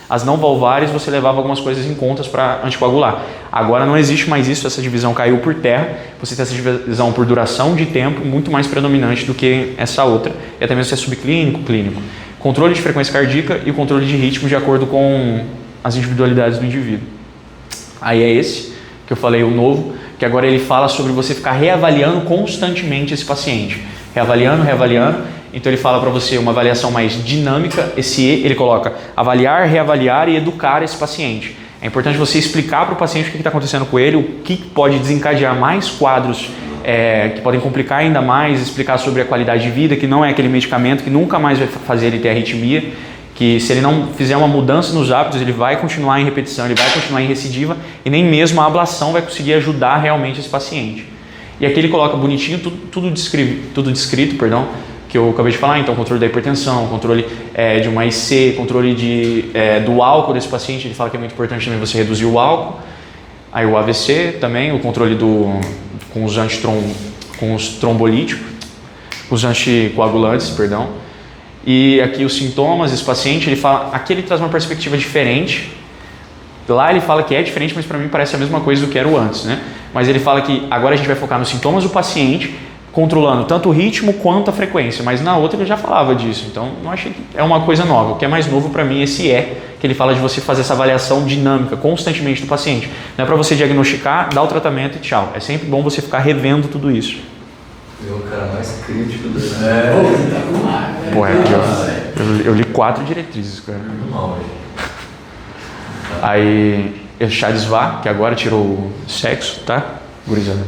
as não valvares você levava algumas coisas em contas para anticoagular. Agora não existe mais isso, essa divisão caiu por terra, você tem essa divisão por duração de tempo muito mais predominante do que essa outra, e até mesmo se é subclínico, clínico. Controle de frequência cardíaca e controle de ritmo de acordo com as individualidades do indivíduo. Aí é esse que eu falei, o novo, que agora ele fala sobre você ficar reavaliando constantemente esse paciente. Reavaliando. Então ele fala para você uma avaliação mais dinâmica, esse E ele coloca avaliar, reavaliar e educar esse paciente. É importante você explicar para o paciente o que está acontecendo com ele, o que pode desencadear mais quadros que podem complicar ainda mais, explicar sobre a qualidade de vida, que não é aquele medicamento que nunca mais vai fazer ele ter arritmia, que se ele não fizer uma mudança nos hábitos, ele vai continuar em repetição, ele vai continuar em recidiva e nem mesmo a ablação vai conseguir ajudar realmente esse paciente. E aqui ele coloca bonitinho tudo descrito, que eu acabei de falar, então controle da hipertensão, controle de uma IC, controle do álcool desse paciente, ele fala que é muito importante também você reduzir o álcool, aí o AVC também, o controle com os trombolíticos, os anticoagulantes, e aqui os sintomas, esse paciente, ele fala, aqui ele traz uma perspectiva diferente, lá ele fala que é diferente, mas para mim parece a mesma coisa do que era o antes, né? Mas ele fala que agora a gente vai focar nos sintomas do paciente, controlando tanto o ritmo quanto a frequência, mas na outra ele já falava disso, então não achei que é uma coisa nova. O que é mais novo para mim esse que ele fala de você fazer essa avaliação dinâmica constantemente do paciente. Não é para você diagnosticar, dar o tratamento e tchau. É sempre bom você ficar revendo tudo isso. Eu, o cara mais crítico do Pô, eu li 4 diretrizes, cara. Muito mal, velho. Aí, Chadisva, que agora tirou o sexo, tá? Gurizada.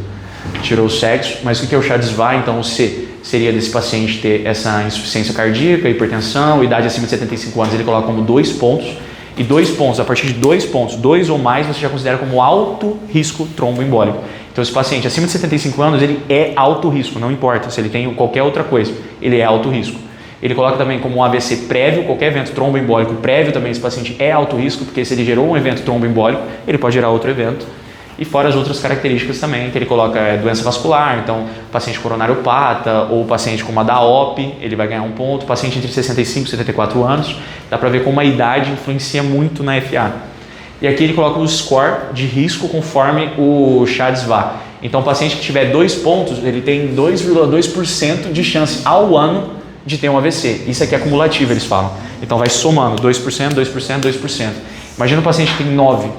Tirou o sexo, mas o que é o Chadisva? Então o C seria desse paciente ter essa insuficiência cardíaca, hipertensão, idade acima de 75 anos, ele coloca como 2 pontos, e 2 pontos, a partir de 2 pontos, 2 ou mais, você já considera como alto risco tromboembólico. Então esse paciente acima de 75 anos, ele é alto risco, não importa se ele tem qualquer outra coisa, ele é alto risco. Ele coloca também como um AVC prévio, qualquer evento tromboembólico prévio também, esse paciente é alto risco, porque se ele gerou um evento tromboembólico, ele pode gerar outro evento. E fora as outras características também, que ele coloca doença vascular, então paciente coronariopata ou paciente com uma DAOP, ele vai ganhar 1 ponto, paciente entre 65 e 74 anos, dá para ver como a idade influencia muito na FA. E aqui ele coloca o score de risco conforme o Chadisva. Então o paciente que tiver 2 pontos, ele tem 2,2% de chance ao ano de ter um AVC. Isso aqui é acumulativo, eles falam. Então vai somando 2%, 2%, 2%. Imagina um paciente que tem 9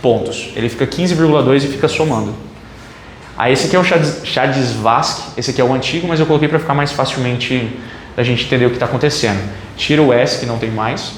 pontos, ele fica 15,2 e fica somando. Aí esse aqui é o Chadisvask, esse aqui é o antigo, mas eu coloquei para ficar mais facilmente da gente entender o que está acontecendo. Tira o S, que não tem mais,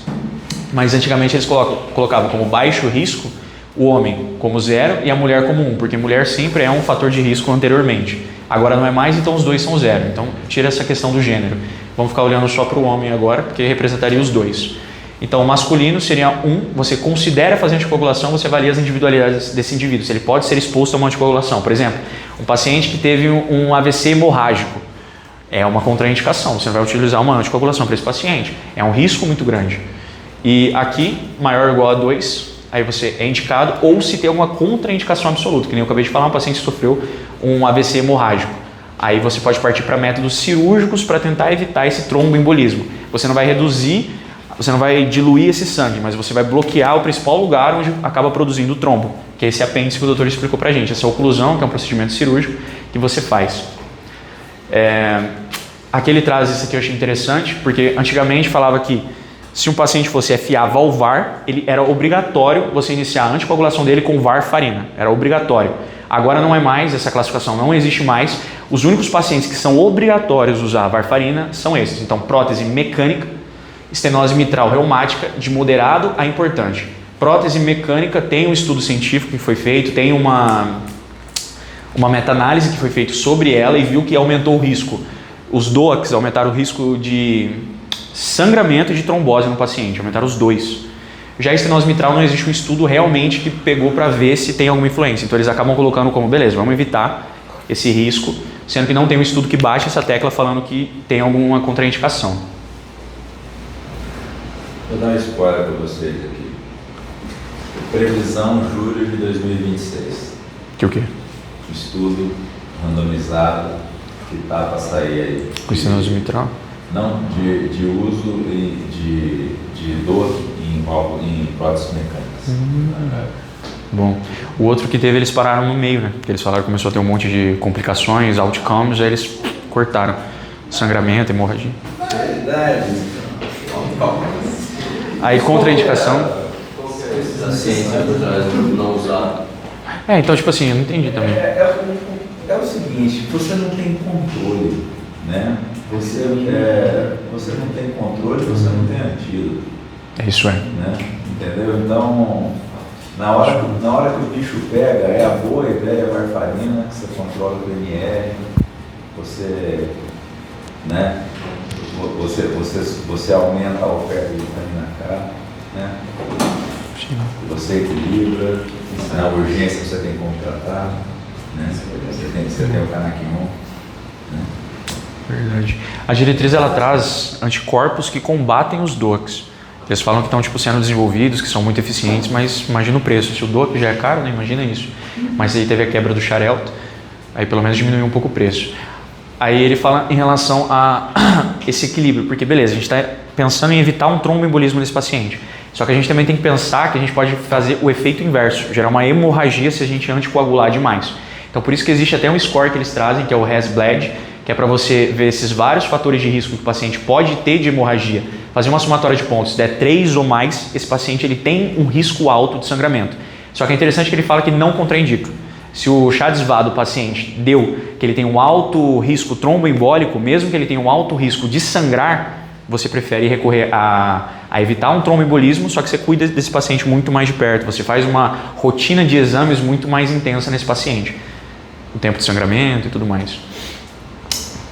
mas antigamente eles colocavam como baixo risco o homem como 0 e a mulher como 1, porque mulher sempre é um fator de risco anteriormente. Agora não é mais, então os dois são 0. Então tira essa questão do gênero. Vamos ficar olhando só para o homem agora, porque representaria os dois. Então, o masculino seria 1, você considera fazer anticoagulação, você avalia as individualidades desse indivíduo, se ele pode ser exposto a uma anticoagulação. Por exemplo, um paciente que teve um AVC hemorrágico, é uma contraindicação, você vai utilizar uma anticoagulação para esse paciente, é um risco muito grande. E aqui, maior ou igual a 2, aí você é indicado, ou se tem alguma contraindicação absoluta, que nem eu acabei de falar, um paciente que sofreu um AVC hemorrágico. Aí você pode partir para métodos cirúrgicos para tentar evitar esse tromboembolismo. Você não vai reduzir, você não vai diluir esse sangue, mas você vai bloquear o principal lugar onde acaba produzindo o trombo, que é esse apêndice que o doutor explicou pra gente, essa oclusão, que é um procedimento cirúrgico que você faz. Aqui ele traz isso aqui, eu achei interessante, porque antigamente falava que se um paciente fosse FA valvar, ele era obrigatório você iniciar a anticoagulação dele com varfarina, era obrigatório. Agora não é mais, essa classificação não existe mais. Os únicos pacientes que são obrigatórios usar varfarina são esses. Então, prótese mecânica, estenose mitral reumática, de moderado a importante. Prótese mecânica tem um estudo científico que foi feito, tem uma meta-análise que foi feita sobre ela e viu que aumentou o risco. Os DOACs aumentaram o risco de sangramento e de trombose no paciente, aumentaram os dois. Já a estenose mitral não existe um estudo realmente que pegou para ver se tem alguma influência. Então eles acabam colocando como, beleza, vamos evitar esse risco, sendo que não tem um estudo que baixe essa tecla falando que tem alguma contraindicação. Vou dar um spoiler para vocês aqui. Previsão julho de 2026. Que o quê? Estudo randomizado que tá para sair aí. Com estenose mitral? Não, de uso de dor em próteses mecânicas. Bom, o outro que teve, eles pararam no meio, né? Porque eles falaram que começou a ter um monte de complicações, outcomes, aí eles cortaram sangramento, hemorragia. Aí contraindicação. A ciência por trás de não usar. Então tipo assim, eu não entendi também. É o seguinte, você não tem controle, né? Você não tem controle, você não tem antídoto. Isso é. Né? Entendeu? Então, na hora que o bicho pega, é a boa e velha varfarina, que você controla o PNR, você, né? Você aumenta a oferta de vitamina K, né? Você equilibra, na urgência você tem como tratar, né? Você tem o Canaquion, né? Verdade. A diretriz ela traz anticorpos que combatem os DOACs. Eles falam que estão sendo desenvolvidos, que são muito eficientes, mas imagina o preço. Se o DOAC já é caro, né? Imagina isso. Mas aí teve a quebra do Xarelto, aí pelo menos diminuiu um pouco o preço. Aí ele fala em relação a esse equilíbrio, porque beleza, a gente está pensando em evitar um tromboembolismo nesse paciente. Só que a gente também tem que pensar que a gente pode fazer o efeito inverso, gerar uma hemorragia se a gente anticoagular demais. Então por isso que existe até um score que eles trazem, que é o HAS-BLED, que é para você ver esses vários fatores de risco que o paciente pode ter de hemorragia. Fazer uma somatória de pontos, se der 3 ou mais, esse paciente ele tem um risco alto de sangramento. Só que é interessante que ele fala que não contraindica. Se o CHA-DSVA do paciente deu que ele tem um alto risco tromboembólico, mesmo que ele tenha um alto risco de sangrar, você prefere recorrer a evitar um tromboembolismo, só que você cuida desse paciente muito mais de perto. Você faz uma rotina de exames muito mais intensa nesse paciente. O tempo de sangramento e tudo mais.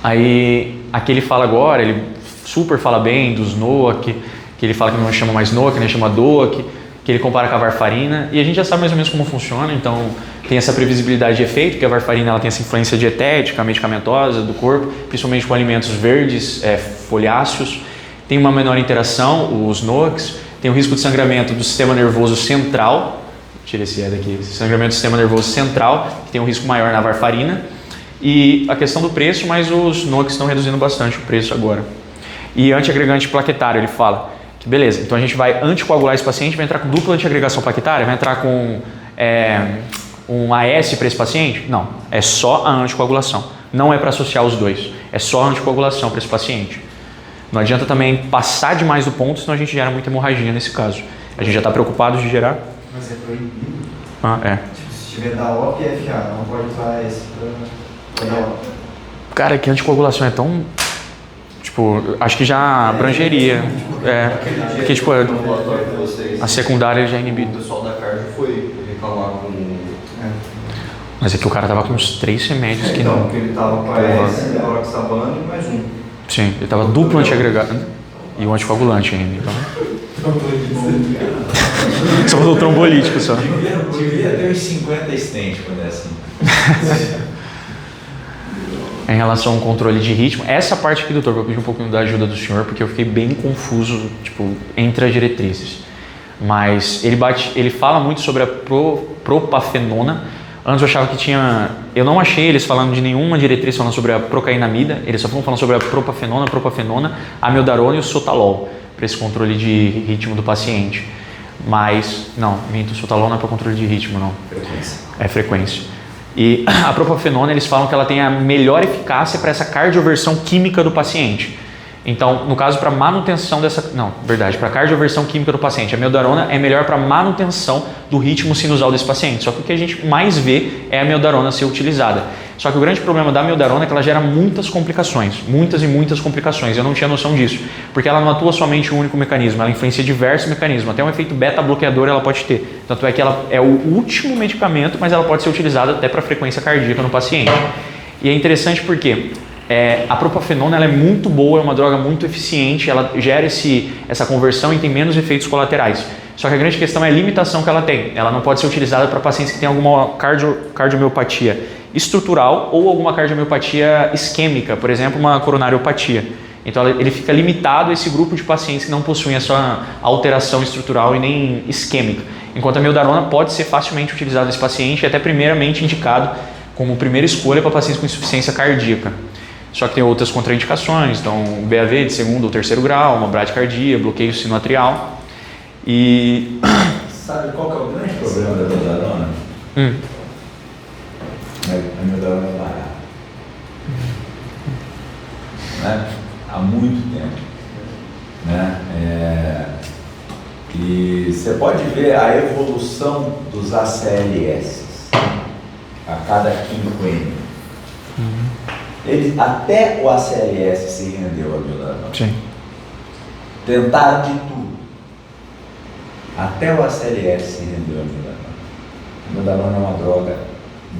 Aí, aqui ele fala agora, ele super fala bem dos NOAC, que ele fala que não chama mais NOAC, né, chama DOAC, que ele compara com a varfarina, e a gente já sabe mais ou menos como funciona, então tem essa previsibilidade de efeito, que a varfarina ela tem essa influência dietética, medicamentosa do corpo, principalmente com alimentos verdes, foliáceos, tem uma menor interação, os NOACs, tem o risco de sangramento do sistema nervoso central, tira esse E daqui, sangramento do sistema nervoso central, que tem um risco maior na varfarina, e a questão do preço, mas os NOACs estão reduzindo bastante o preço agora. E antiagregante plaquetário, ele fala que beleza, então a gente vai anticoagular esse paciente, vai entrar com dupla antiagregação plaquetária, vai entrar com um AS para esse paciente? Não, é só a anticoagulação, não é para associar os dois, é só a anticoagulação para esse paciente. Não adianta também passar demais do ponto, senão a gente gera muita hemorragia nesse caso. A gente já está preocupado de gerar. Mas é proibido? Tipo, se tiver da OP e FA, não pode usar esse para da OP. Cara, que anticoagulação é tão... acho que já abrangeria. Porque, a secundária já é inibida. O pessoal da cardio foi reclamar com... Mas é que o cara tava com uns 3 remédios que não... Porque ele tava com a S, a Oxabana e mais um. Sim, ele tava duplo antiagregado e um anticoagulante ainda, então... Só faltou o trombolítico só. Devia ter uns 50 stents quando é assim. Em relação ao controle de ritmo, essa parte aqui, doutor, eu pedi um pouquinho da ajuda do senhor, porque eu fiquei bem confuso, entre as diretrizes. Mas ele fala muito sobre a propafenona. Antes eu achava que tinha... Eu não achei eles falando de nenhuma diretriz falando sobre a procainamida, eles só foram falando sobre a propafenona, amiodarona e o sotalol, para esse controle de ritmo do paciente. Mas, não, minto, o sotalol não é para controle de ritmo, não. Frequência. É frequência. E a propafenona, eles falam que ela tem a melhor eficácia para essa cardioversão química do paciente. Então, no caso, para manutenção dessa... Não, verdade, para cardioversão química do paciente, a amiodarona é melhor para manutenção do ritmo sinusal desse paciente. Só que o que a gente mais vê é a amiodarona ser utilizada. Só que o grande problema da amiodarona é que ela gera muitas complicações, muitas complicações. Eu não tinha noção disso, porque ela não atua somente em um único mecanismo, ela influencia diversos mecanismos. Até um efeito beta-bloqueador ela pode ter. Tanto é que ela é o último medicamento, mas ela pode ser utilizada até para frequência cardíaca no paciente. E é interessante porque... a propafenona ela é muito boa, é uma droga muito eficiente, ela gera essa conversão e tem menos efeitos colaterais. Só que a grande questão é a limitação que ela tem. Ela não pode ser utilizada para pacientes que têm alguma cardiomiopatia estrutural ou alguma cardiomiopatia isquêmica, por exemplo, uma coronariopatia. Então ele fica limitado a esse grupo de pacientes que não possuem essa alteração estrutural e nem isquêmica. Enquanto a amiodarona pode ser facilmente utilizada nesse paciente e até primeiramente indicado como primeira escolha para pacientes com insuficiência cardíaca. Só que tem outras contraindicações, então o BAV de segundo ou terceiro grau, uma bradicardia, bloqueio sinoatrial. E... Sabe qual que é o grande problema da amiodarona? A amiodarona é barata. Né? Há muito tempo. Né? E você pode ver a evolução dos ACLS a cada 5 anos. Até o ACLS se rendeu a amiodarona. Sim. Tentaram de tudo. Até o ACLS se rendeu a amiodarona. A amiodarona é uma droga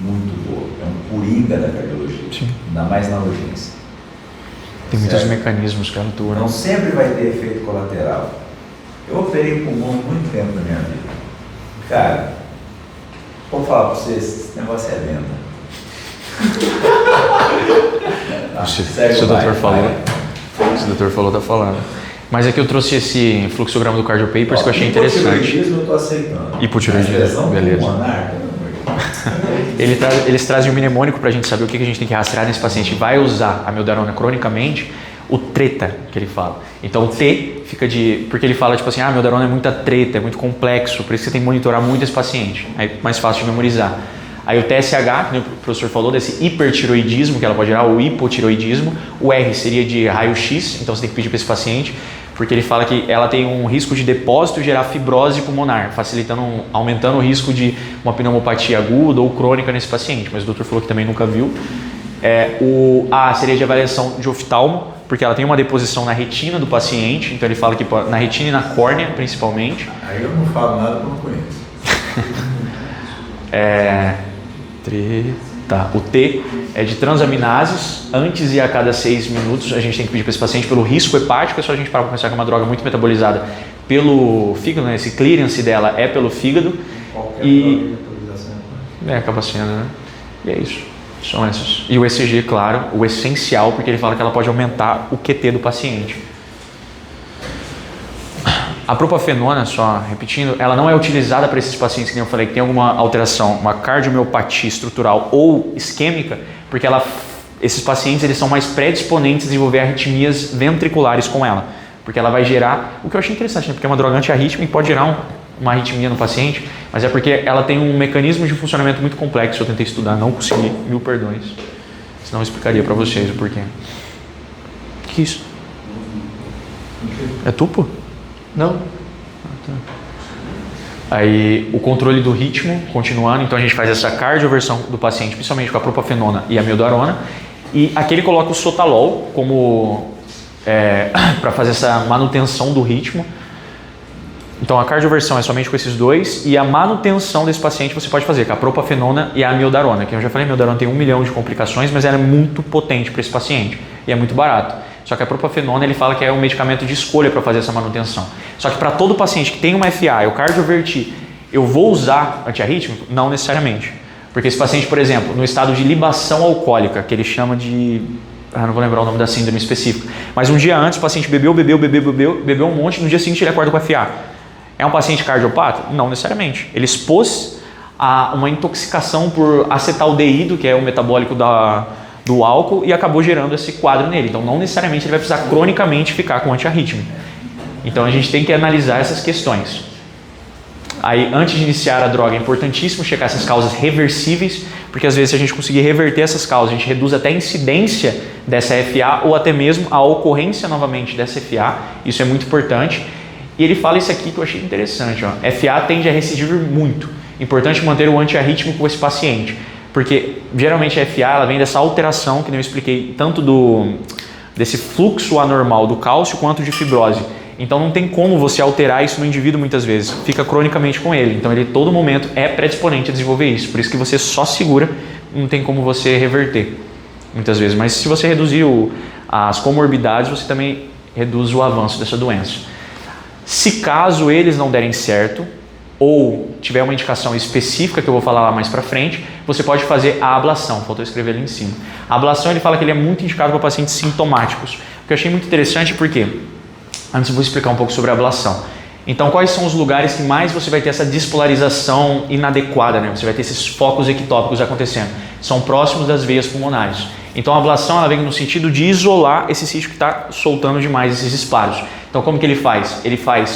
muito boa. É um coringa da cardiologia. Sim. Ainda mais na urgência. Tem muitos mecanismos que ela atua. Não sempre vai ter efeito colateral. Eu operei pulmão muito tempo na minha vida. Cara, vou falar para vocês, esse negócio é lenda. Se o doutor falou, se o doutor falou, tá falando. Mas aqui eu trouxe esse fluxograma do Cardio Papers que eu achei interessante. Hipotireoidismo eu tô aceitando. Hipotireoidismo, beleza. Pulmonar, Eles trazem o mnemônico para a gente saber o que a gente tem que rastrear nesse paciente. Vai usar a amiodarona cronicamente, o treta que ele fala. Então o T fica de... Porque ele fala tipo assim, a amiodarona é muita treta, é muito complexo, por isso que você tem que monitorar muito esse paciente. Aí é mais fácil de memorizar. Aí o TSH, que o professor falou, desse hipertiroidismo que ela pode gerar, ou hipotiroidismo. O R seria de raio-x, então você tem que pedir para esse paciente, porque ele fala que ela tem um risco de depósito e gerar fibrose pulmonar, aumentando o risco de uma pneumopatia aguda ou crônica nesse paciente, mas o doutor falou que também nunca viu. O A seria de avaliação de oftalmo, porque ela tem uma deposição na retina do paciente, então ele fala que na retina e na córnea, principalmente. Aí eu não falo nada que eu não conheço. O T é de transaminases, antes e a cada 6 minutos a gente tem que pedir para esse paciente pelo risco hepático, é só a gente parar para pensar que é uma droga muito metabolizada pelo fígado, né? Esse clearance dela é pelo fígado. Qualquer E metabolização. acaba sendo, né? E é isso, são essas. E o ECG, claro, o essencial, porque ele fala que ela pode aumentar o QT do paciente. A propafenona, só repetindo, ela não é utilizada para esses pacientes que eu falei que tem alguma alteração, uma cardiomiopatia estrutural ou isquêmica, porque esses pacientes eles são mais predisponentes a desenvolver arritmias ventriculares com ela, porque ela vai gerar, o que eu achei interessante, né? Porque é uma droga antiarrítmica e pode gerar uma arritmia no paciente, mas é porque ela tem um mecanismo de funcionamento muito complexo. Eu tentei estudar, não consegui, 1000 perdões, senão eu explicaria para vocês o porquê. Que isso? É tupo? Não. Aí o controle do ritmo, continuando, então a gente faz essa cardioversão do paciente, principalmente com a propafenona e a amiodarona, e aqui ele coloca o sotalol como para fazer essa manutenção do ritmo. Então a cardioversão é somente com esses dois, e a manutenção desse paciente você pode fazer com a propafenona e a amiodarona, que eu já falei, a amiodarona tem 1 milhão de complicações, mas ela é muito potente para esse paciente e é muito barato. Só que a propafenona ele fala que é um medicamento de escolha para fazer essa manutenção. Só que para todo paciente que tem uma FA, eu cardioverti, eu vou usar antiarrítmico? Não necessariamente. Porque esse paciente, por exemplo, no estado de libação alcoólica, que ele chama de... não vou lembrar o nome da síndrome específica, mas um dia antes o paciente bebeu um monte, no dia seguinte ele acorda com FA. É um paciente cardiopata? Não necessariamente. Ele expôs uma intoxicação por acetaldeído, que é o metabólico do álcool, e acabou gerando esse quadro nele. Então, não necessariamente ele vai precisar cronicamente ficar com antiarrítmico. Então, a gente tem que analisar essas questões. Aí, antes de iniciar a droga, é importantíssimo checar essas causas reversíveis, porque às vezes se a gente conseguir reverter essas causas, a gente reduz até a incidência dessa FA ou até mesmo a ocorrência novamente dessa FA. Isso é muito importante. E ele fala isso aqui que eu achei interessante. Ó. FA tende a recidivar muito. Importante manter o antiarrítmico com esse paciente, porque geralmente a FA ela vem dessa alteração, que eu expliquei, tanto desse fluxo anormal do cálcio quanto de fibrose. Então não tem como você alterar isso no indivíduo muitas vezes, fica cronicamente com ele. Então ele todo momento é predisponente a desenvolver isso, por isso que você só segura, não tem como você reverter muitas vezes. Mas se você reduzir as comorbidades, você também reduz o avanço dessa doença. Se caso eles não derem certo, ou tiver uma indicação específica que eu vou falar lá mais para frente, você pode fazer a ablação. Faltou escrever ali em cima. A ablação ele fala que ele é muito indicado para pacientes sintomáticos, o que eu achei muito interessante porque... Antes eu vou explicar um pouco sobre a ablação. Então, quais são os lugares que mais você vai ter essa despolarização inadequada, né? Você vai ter esses focos ectópicos acontecendo. São próximos das veias pulmonares. Então, a ablação ela vem no sentido de isolar esse sítio que está soltando demais esses disparos. Então, como que ele faz?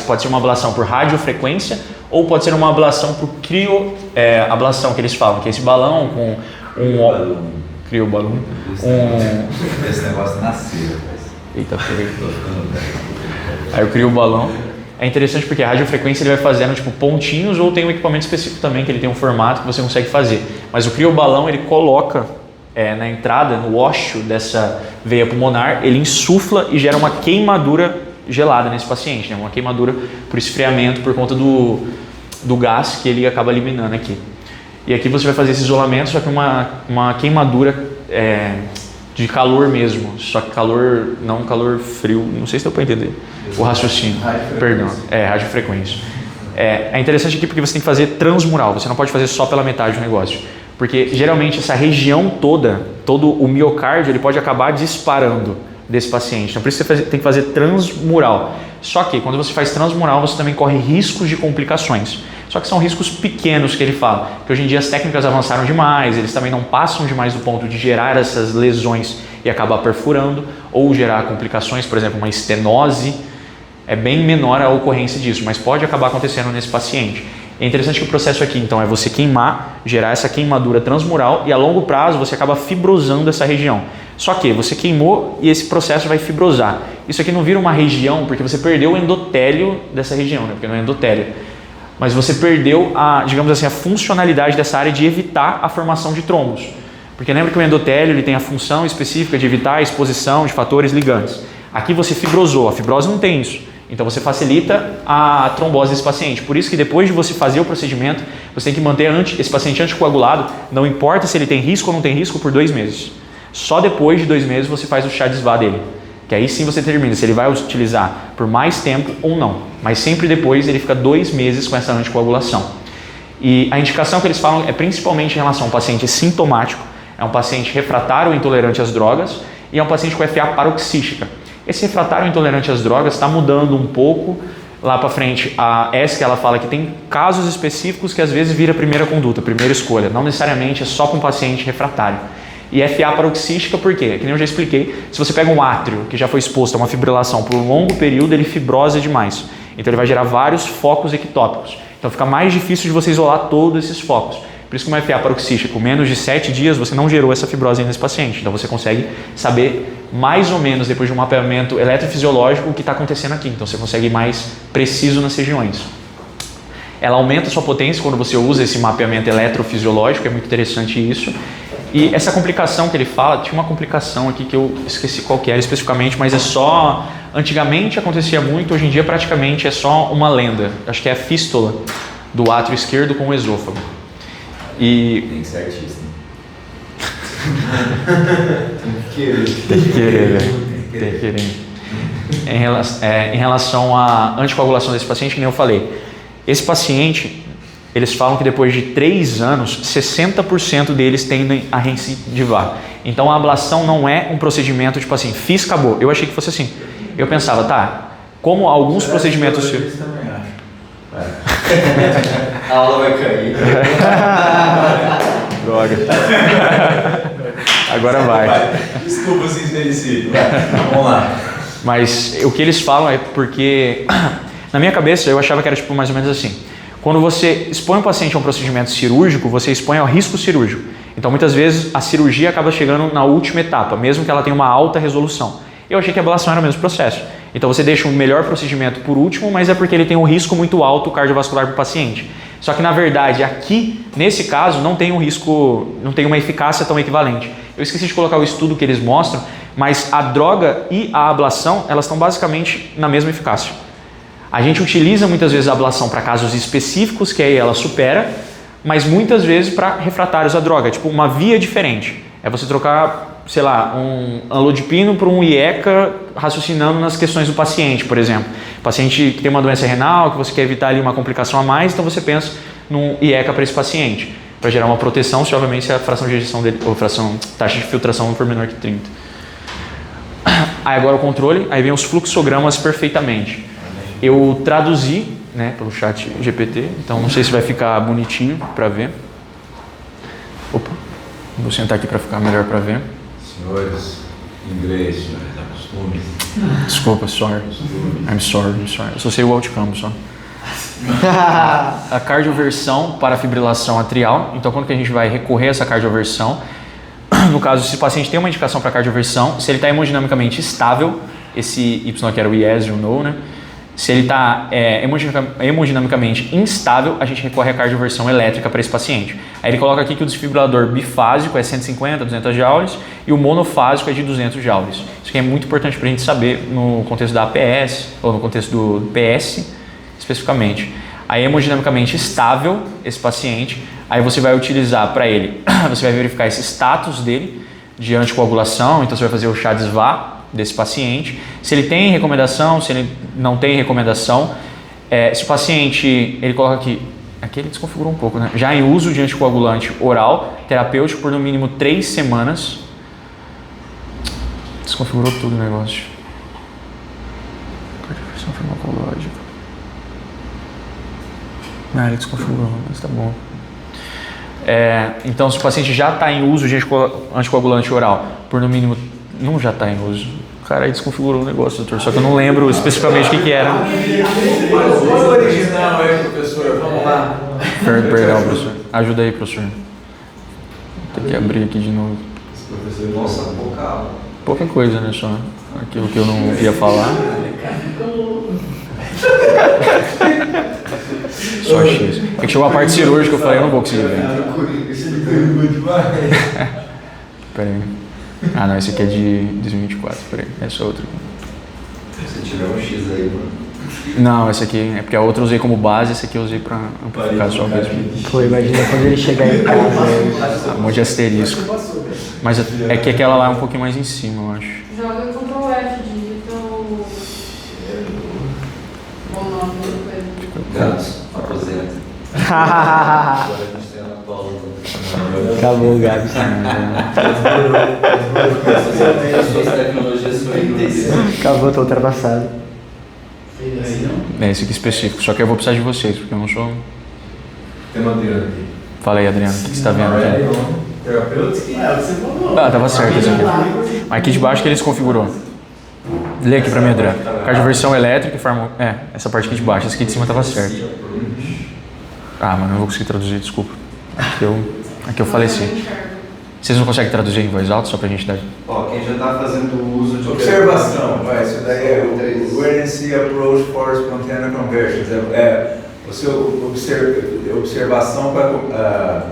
Pode ser uma ablação por radiofrequência ou pode ser uma ablação por crioablação, que eles falam, que é esse balão com criobalão. Esse negócio nasceu. Eita, peraí. Aí eu crio o balão. É interessante porque a radiofrequência ele vai fazendo tipo pontinhos ou tem um equipamento específico também que ele tem um formato que você consegue fazer. Mas o criobalão ele coloca na entrada, no ósseo dessa veia pulmonar, ele insufla e gera uma queimadura gelada nesse paciente, né? Uma queimadura por esfriamento por conta do gás que ele acaba eliminando aqui. E aqui você vai fazer esse isolamento, só que uma queimadura de calor mesmo, só que calor, não calor frio, não sei se deu para entender o raciocínio, perdão, radiofrequência. É interessante aqui porque você tem que fazer transmural, você não pode fazer só pela metade do negócio, porque geralmente essa região todo o miocárdio, ele pode acabar disparando desse paciente, então por isso você tem que fazer transmural. Só que quando você faz transmural, você também corre riscos de complicações. Só que são riscos pequenos que ele fala, que hoje em dia as técnicas avançaram demais, eles também não passam demais do ponto de gerar essas lesões e acabar perfurando, ou gerar complicações, por exemplo, uma estenose, é bem menor a ocorrência disso, mas pode acabar acontecendo nesse paciente. É interessante que o processo aqui, então, é você queimar, gerar essa queimadura transmural e a longo prazo você acaba fibrosando essa região. Só que você queimou e esse processo vai fibrosar. Isso aqui não vira uma região porque você perdeu o endotélio dessa região, né? Porque não é endotélio. Mas você perdeu digamos assim, a funcionalidade dessa área de evitar a formação de trombos. Porque lembra que o endotélio ele tem a função específica de evitar a exposição de fatores ligantes. Aqui você fibrosou, a fibrose não tem isso. Então você facilita a trombose desse paciente. Por isso que depois de você fazer o procedimento, você tem que manter esse paciente anticoagulado, não importa se ele tem risco ou não tem risco, por 2 meses. Só depois de 2 meses você faz o chá de Svá dele. Que aí sim você determina se ele vai utilizar por mais tempo ou não. Mas sempre depois ele fica 2 meses com essa anticoagulação. E a indicação que eles falam é principalmente em relação ao paciente sintomático, é um paciente refratário ou intolerante às drogas e é um paciente com FA paroxística. Esse refratário ou intolerante às drogas está mudando um pouco. Lá para frente, a ESC ela fala que tem casos específicos que às vezes vira primeira conduta, primeira escolha. Não necessariamente é só com paciente refratário. E FA paroxística por quê? Que nem eu já expliquei, se você pega um átrio que já foi exposto a uma fibrilação por um longo período, ele fibrosa demais. Então ele vai gerar vários focos ectópicos. Então fica mais difícil de você isolar todos esses focos. Por isso que uma FA paroxística, com menos de 7 dias, você não gerou essa fibrose nesse paciente. Então você consegue saber mais ou menos, depois de um mapeamento eletrofisiológico, o que está acontecendo aqui. Então você consegue ir mais preciso nas regiões. Ela aumenta a sua potência quando você usa esse mapeamento eletrofisiológico, é muito interessante isso. E essa complicação que ele fala, tinha uma complicação aqui que eu esqueci qual que era especificamente, mas é só... Antigamente acontecia muito, hoje em dia praticamente é só uma lenda. Acho que é a fístula do átrio esquerdo com o esôfago. E... Tem que ser artista. Tem que querer, velho. Tem que querer. Em relação à anticoagulação desse paciente, que nem eu falei, esse paciente, eles falam que depois de 3 anos, 60% deles tendem a recidivar. Então a ablação não é um procedimento tipo assim, fiz, acabou. Eu achei que fosse assim. Eu pensava, tá, como alguns procedimentos... Também acho. A aula vai cair. Droga. Agora vai. Desculpa, sincericídio. Vamos lá. Mas o que eles falam é porque, na minha cabeça, eu achava que era tipo mais ou menos assim. Quando você expõe o paciente a um procedimento cirúrgico, você expõe ao risco cirúrgico. Então, muitas vezes, a cirurgia acaba chegando na última etapa, mesmo que ela tenha uma alta resolução. Eu achei que a ablação era o mesmo processo. Então, você deixa um melhor procedimento por último, mas é porque ele tem um risco muito alto cardiovascular para o paciente. Só que, na verdade, aqui, nesse caso, não tem um risco, não tem uma eficácia tão equivalente. Eu esqueci de colocar o estudo que eles mostram, mas a droga e a ablação, elas estão basicamente na mesma eficácia. A gente utiliza muitas vezes a ablação para casos específicos, que aí ela supera, mas muitas vezes para refratários à droga, tipo uma via diferente. É você trocar, sei lá, um amlodipino por um IECA raciocinando nas questões do paciente, por exemplo. Paciente que tem uma doença renal, que você quer evitar ali uma complicação a mais, então você pensa num IECA para esse paciente, para gerar uma proteção, se obviamente a fração de ejeção dele, ou taxa de filtração for menor que 30. Aí agora o controle, aí vem os fluxogramas perfeitamente. Eu traduzi, né, pelo chat GPT, então não sei se vai ficar bonitinho para ver. Opa, vou sentar aqui para ficar melhor para ver. Senhores, inglês, senhores, acostume. Desculpa, sorry. I'm sorry. Eu só sei o outcome só. A cardioversão para fibrilação atrial. Então, quando que a gente vai recorrer a essa cardioversão? No caso, se o paciente tem uma indicação para cardioversão, se ele está hemodinamicamente estável, esse Y que era o yes e o no, né? Se ele está hemodinamicamente instável, a gente recorre à cardioversão elétrica para esse paciente. Aí ele coloca aqui que o desfibrilador bifásico é 150, 200 joules e o monofásico é de 200 joules. Isso aqui é muito importante para a gente saber no contexto da APS ou no contexto do PS especificamente. Aí hemodinamicamente estável, esse paciente, aí você vai utilizar para ele, você vai verificar esse status dele de anticoagulação, então você vai fazer o chá de SVA desse paciente, se ele tem recomendação, se ele não tem recomendação, se o paciente, ele coloca aqui ele desconfigurou um pouco, né? Já em uso de anticoagulante oral, terapêutico por no mínimo 3 semanas, desconfigurou tudo o negócio, cardioversão farmacológica, ele desconfigurou, mas tá bom. Então, se o paciente já está em uso de anticoagulante oral por no mínimo, não já está em uso. O cara aí desconfigurou o negócio, doutor, só que eu não lembro especificamente o que era. Mas o original aí, professor, vamos lá. Perdão, professor. Ajuda aí, professor. Tem que abrir aqui de novo. Professor, nossa, pouca coisa, né, só aquilo que eu não ia falar. Só X. É que chegou a parte cirúrgica, eu falei, eu não vou conseguir ver. Pera aí. Ah, não, esse aqui é de 2024, peraí, essa é outra. Se tiver um X aí, mano. Não, essa aqui é porque a outra eu usei como base, essa aqui eu usei pra amplificar só mesmo. Pô, imagina quando ele chegar em casa. Um monte de asterisco. Mas é que aquela lá é um pouquinho mais em cima, eu acho. Joga Ctrl F, digita o nome da coisa. Gatos, aposenta. Acabou o Gabs. Suas tecnologias são inúteis. Acabou, tô ultrapassado. É esse aqui específico, só que eu vou precisar de vocês, porque eu não sou... Tem uma Adriana aqui. Fala aí, Adriano, o que você tá vendo aqui? Terapêutico? Ah, tava certo esse aqui. Mas aqui de baixo que ele desconfigurou. Lê aqui pra mim, Adriano. Cardioversão elétrica e essa parte aqui de baixo, essa aqui de cima tava certo. Ah, mas não vou conseguir traduzir, desculpa. Aqui eu faleci. Vocês não conseguem traduzir em voz alta, só pra gente dar... Ó, quem já está fazendo uso de Observação, vai, isso daí é o Emergency Approach for Spontaneous Conversions. Observação para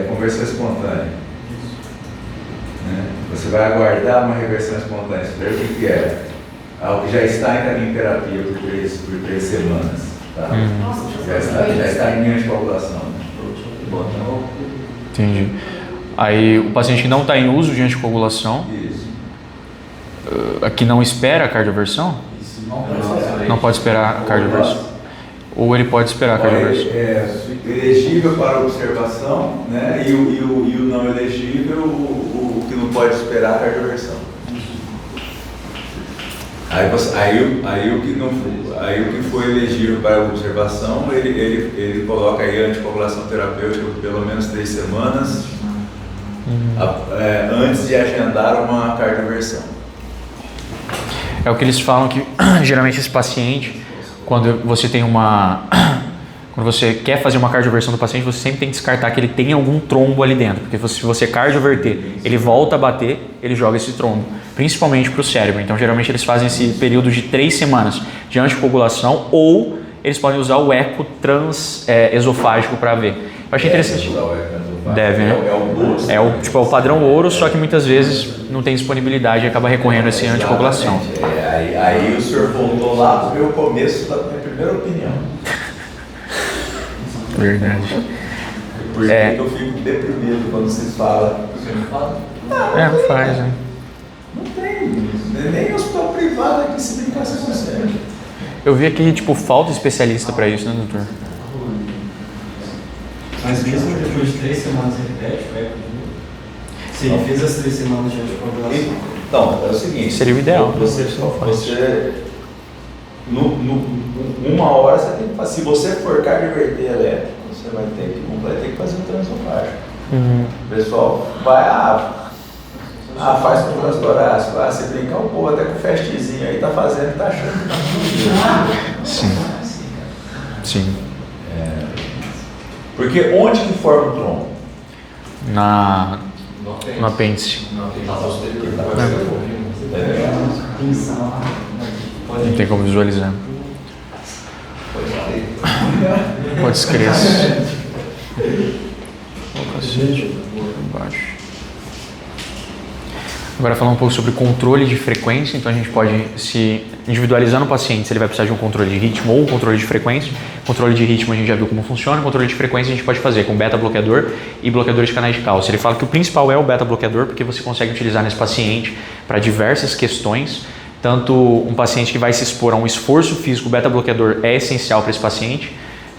conversão espontânea. Né? Você vai aguardar uma reversão espontânea. Você vê o que é? Algo que já está em terapia por 3 semanas. Tá? Já está em anticoagulação. Entendi. Aí o paciente que não está em uso de anticoagulação, que não espera a cardioversão, não pode esperar a cardioversão. Ou ele pode esperar a cardioversão. Elegível para observação, né? E o não elegível, o que não pode esperar a cardioversão. Aí o que foi elegível para a observação, ele coloca aí a anticoagulação terapêutica por pelo menos 3 semanas antes de agendar uma cardioversão. É o que eles falam que geralmente esse paciente, quando você quer fazer uma cardioversão do paciente, você sempre tem que descartar que ele tem algum trombo ali dentro, porque se você cardioverter, ele volta a bater, ele joga esse trombo, principalmente para o cérebro. Então geralmente eles fazem esse período de 3 semanas de anticoagulação, ou eles podem usar o eco esofágico para ver. Eu achei interessante. Deve, né? É o padrão ouro, só que muitas vezes não tem disponibilidade e acaba recorrendo a essa anticoagulação. Aí o senhor voltou lá para ver o começo da minha primeira opinião. Verdade. Por que eu fico deprimido quando vocês falam? Não faz, né? Não tem. Nem hospital privado aqui se brincar você consegue. Eu vi aqui, falta especialista para isso, né, doutor? Mas mesmo depois de 3 semanas ele repete o eco? Se ele fez as 3 semanas de anticoagulação. Então, é o seguinte. Seria o ideal. Uma hora você tem que fazer. Se você for cardioverter elétrico, você vai ter que fazer um transofágico. O pessoal vai, faz com transtorácico. Você brincar um pouco até com o festezinho aí, tá fazendo e tá achando que tá Sim. Sim. Porque onde que forma o trombo? No apêndice. Não tem como visualizar. Pode escrever. Embaixo. Agora falar um pouco sobre controle de frequência. Então a gente pode se individualizar no paciente se ele vai precisar de um controle de ritmo ou um controle de frequência. Controle de ritmo a gente já viu como funciona, controle de frequência a gente pode fazer com beta-bloqueador e bloqueador de canais de cálcio. Ele fala que o principal é o beta-bloqueador porque você consegue utilizar nesse paciente para diversas questões. Tanto um paciente que vai se expor a um esforço físico, o beta-bloqueador é essencial para esse paciente,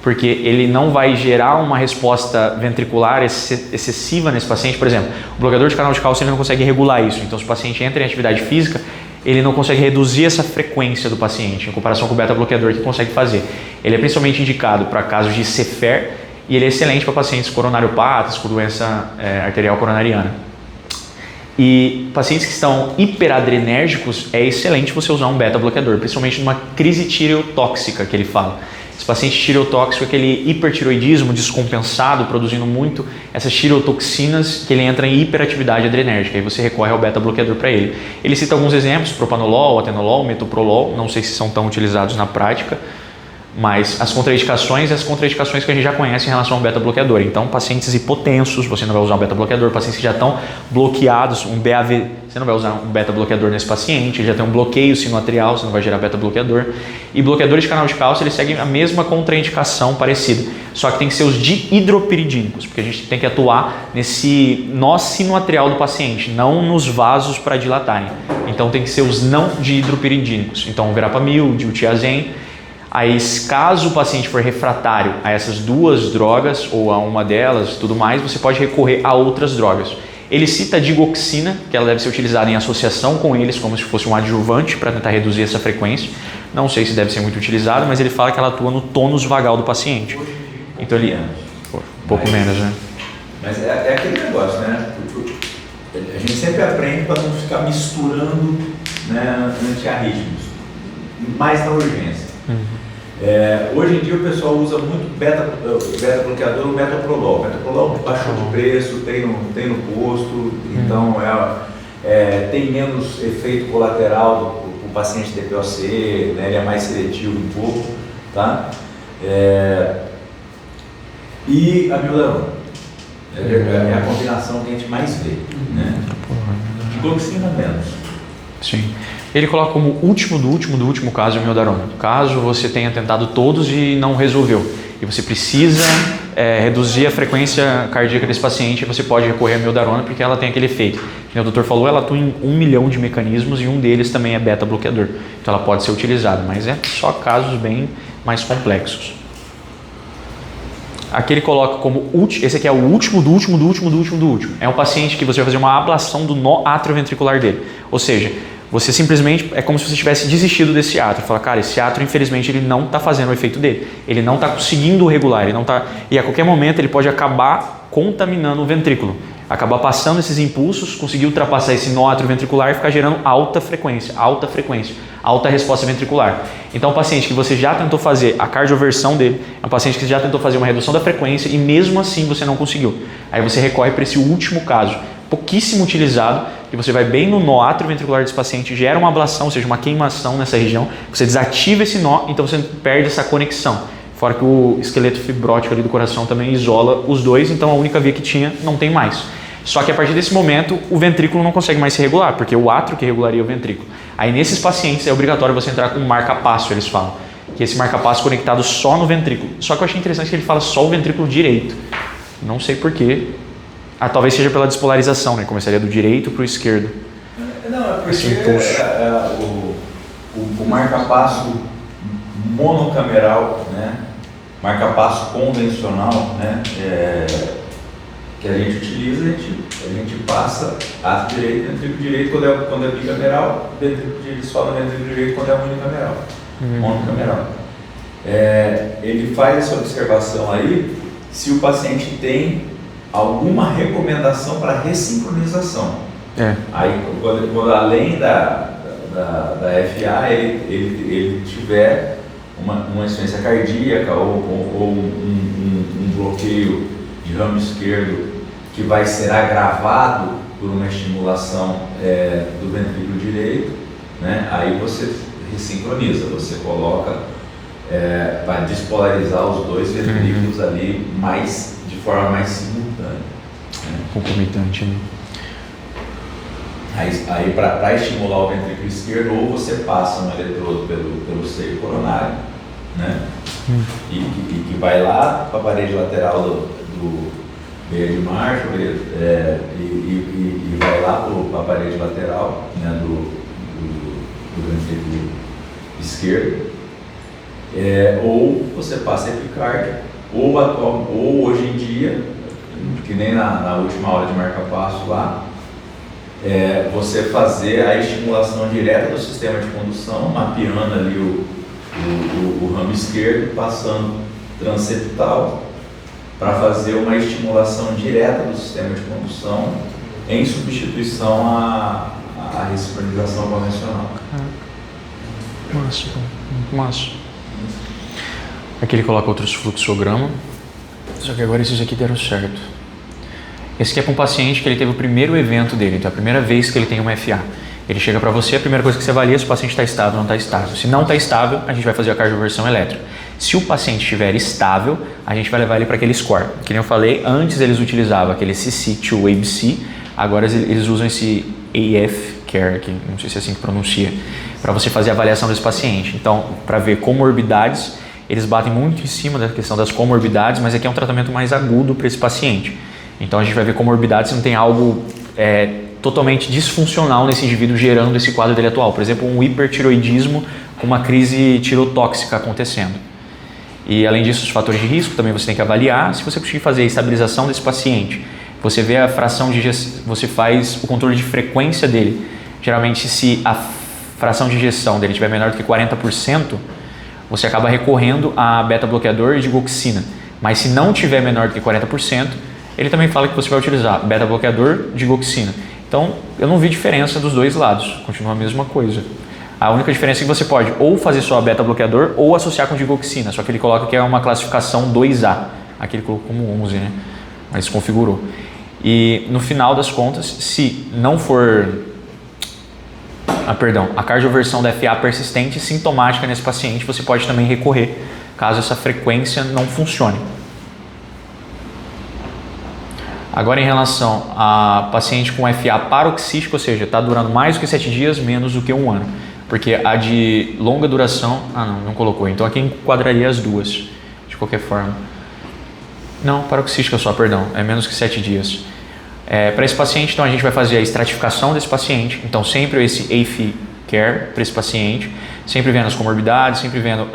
porque ele não vai gerar uma resposta ventricular excessiva nesse paciente. Por exemplo, o bloqueador de canal de cálcio ele não consegue regular isso. Então, se o paciente entra em atividade física, ele não consegue reduzir essa frequência do paciente, em comparação com o beta-bloqueador que consegue fazer. Ele é principalmente indicado para casos de CFR e ele é excelente para pacientes coronariopatas, com doença arterial coronariana. E pacientes que estão hiperadrenérgicos, é excelente você usar um beta-bloqueador, principalmente numa crise tireotóxica, que ele fala. Esse paciente tireotóxico é aquele hipertiroidismo descompensado, produzindo muito essas tireotoxinas, que ele entra em hiperatividade adrenérgica, e você recorre ao beta-bloqueador para ele. Ele cita alguns exemplos, propanolol, atenolol, metoprolol, não sei se são tão utilizados na prática, mas as contraindicações que a gente já conhece em relação ao beta-bloqueador. Então, pacientes hipotensos, você não vai usar um beta-bloqueador. Pacientes que já estão bloqueados, um BAV, você não vai usar um beta-bloqueador nesse paciente. Ele já tem um bloqueio sinoatrial, você não vai gerar beta-bloqueador. E bloqueadores de canal de cálcio, eles seguem a mesma contraindicação parecida. Só que tem que ser os dihidropiridínicos, porque a gente tem que atuar nesse nó sinoatrial do paciente, não nos vasos para dilatarem. Então, tem que ser os não dihidropiridínicos. Então, o verapamil, o diltiazem. Aí, caso o paciente for refratário a essas duas drogas ou a uma delas e tudo mais, você pode recorrer a outras drogas. Ele cita a digoxina, que ela deve ser utilizada em associação com eles, como se fosse um adjuvante para tentar reduzir essa frequência. Não sei se deve ser muito utilizada, mas ele fala que ela atua no tônus vagal do paciente. Então ele um pouco menos, né? Mas é aquele negócio, né? A gente sempre aprende para não ficar misturando, né, antiarrítmicos, mais na urgência. Hoje em dia o pessoal usa muito beta-bloqueador, o metoprolol. O metoprolol baixou de preço, tem no posto, então tem menos efeito colateral do paciente TPOC, né, ele é mais seletivo um pouco, tá? E a miodarona é a combinação que a gente mais vê, né? Digoxina menos. Sim. Ele coloca como último do último caso a miodarona. Caso você tenha tentado todos e não resolveu, e você precisa reduzir a frequência cardíaca desse paciente, você pode recorrer à miodarona porque ela tem aquele efeito. Como o doutor falou, ela atua em 1 milhão de mecanismos e um deles também é beta-bloqueador. Então ela pode ser utilizada, mas é só casos bem mais complexos. Aqui ele coloca como último, esse aqui é o último do último. É um paciente que você vai fazer uma ablação do nó atrioventricular dele. Ou seja, você simplesmente, é como se você tivesse desistido desse ato. Fala, cara, esse ato, infelizmente, ele não está fazendo o efeito dele. Ele não está conseguindo regular, ele não tá, e a qualquer momento ele pode acabar contaminando o ventrículo. Acabar passando esses impulsos, conseguir ultrapassar esse nó atrioventricular e ficar gerando alta frequência, alta resposta ventricular. Então, o paciente que você já tentou fazer a cardioversão dele, é um paciente que já tentou fazer uma redução da frequência e mesmo assim você não conseguiu. Aí você recorre para esse último caso, pouquíssimo utilizado, que você vai bem no nó atrioventricular desse paciente, gera uma ablação, ou seja, uma queimação nessa região, você desativa esse nó, então você perde essa conexão. Fora que o esqueleto fibrótico ali do coração também isola os dois, então a única via que tinha não tem mais. Só que a partir desse momento o ventrículo não consegue mais se regular, porque o átrio que regularia o ventrículo. Aí nesses pacientes é obrigatório você entrar com um marca-passo, eles falam, que é esse marca-passo conectado só no ventrículo. Só que eu achei interessante que ele fala só o ventrículo direito. Não sei porquê. Talvez seja pela despolarização, né? Começaria do direito para o esquerdo. Não, é porque o marca-passo monocameral, né? Marca-passo convencional, né? Que a gente utiliza, a gente passa átrio direito, ventrículo direito quando é bicameral, ventrículo direito só no ventrículo direito quando é unicameral, monocameral. Ele faz essa observação aí se o paciente tem alguma recomendação para ressincronização. Aí, quando além da FA, ele tiver uma insuficiência cardíaca ou um bloqueio de ramo esquerdo que vai ser agravado por uma estimulação do ventrículo direito, né? Aí você ressincroniza, você coloca para despolarizar os dois ventrículos ali de forma mais simultânea. Né? Concomitante, né? Aí para estimular o ventrículo esquerdo, ou você passa um eletrodo pelo seio coronário, né? E que vai lá para a parede lateral do veia de marcha, e vai lá para a parede lateral, né, do ventrículo esquerdo, ou você passa epicárdia, ou hoje em dia, que nem na última aula de marca-passo lá, você fazer a estimulação direta do sistema de condução, mapeando ali o ramo esquerdo, passando transeptal, para fazer uma estimulação direta do sistema de condução em substituição à ressincronização convencional. Massa. Aqui ele coloca outros fluxogramas, só que agora esses aqui deram certo. Esse aqui é para um paciente que ele teve o primeiro evento dele, então é a primeira vez que ele tem uma FA. Ele chega para você, a primeira coisa que você avalia é se o paciente está estável ou não está estável. Se não está estável, a gente vai fazer a cardioversão elétrica. Se o paciente estiver estável, a gente vai levar ele para aquele score. Que nem eu falei, antes eles utilizavam aquele CC2ABC, agora eles usam esse AF Care, que não sei se é assim que pronuncia, para você fazer a avaliação desse paciente. Então, para ver comorbidades, eles batem muito em cima da questão das comorbidades, mas aqui é um tratamento mais agudo para esse paciente. Então a gente vai ver comorbidades se não tem algo totalmente disfuncional nesse indivíduo gerando esse quadro dele atual. Por exemplo, um hipertiroidismo com uma crise tirotóxica acontecendo. E além disso, os fatores de risco também você tem que avaliar. Se você conseguir fazer a estabilização desse paciente, você vê a fração de você faz o controle de frequência dele. Geralmente, se a fração de ejeção dele estiver menor do que 40%, você acaba recorrendo a beta-bloqueador e digoxina. Mas se não tiver menor do que 40%, ele também fala que você vai utilizar beta-bloqueador, digoxina. Então, eu não vi diferença dos dois lados, continua a mesma coisa. A única diferença é que você pode ou fazer só beta-bloqueador ou associar com digoxina, só que ele coloca que é uma classificação 2A. Aqui ele colocou como 11, né? Mas configurou. E no final das contas, se não for a cardioversão da FA persistente e sintomática nesse paciente, você pode também recorrer, caso essa frequência não funcione. Agora, em relação a paciente com FA paroxística, ou seja, está durando mais do que 7 dias, menos do que 1 ano. Porque a de longa duração... não colocou. Então, aqui enquadraria as duas, de qualquer forma. Não, paroxística só, perdão. É menos que 7 dias. Para esse paciente, então, a gente vai fazer a estratificação desse paciente. Então, sempre esse AF Care para esse paciente. Sempre vendo as comorbidades, sempre vendo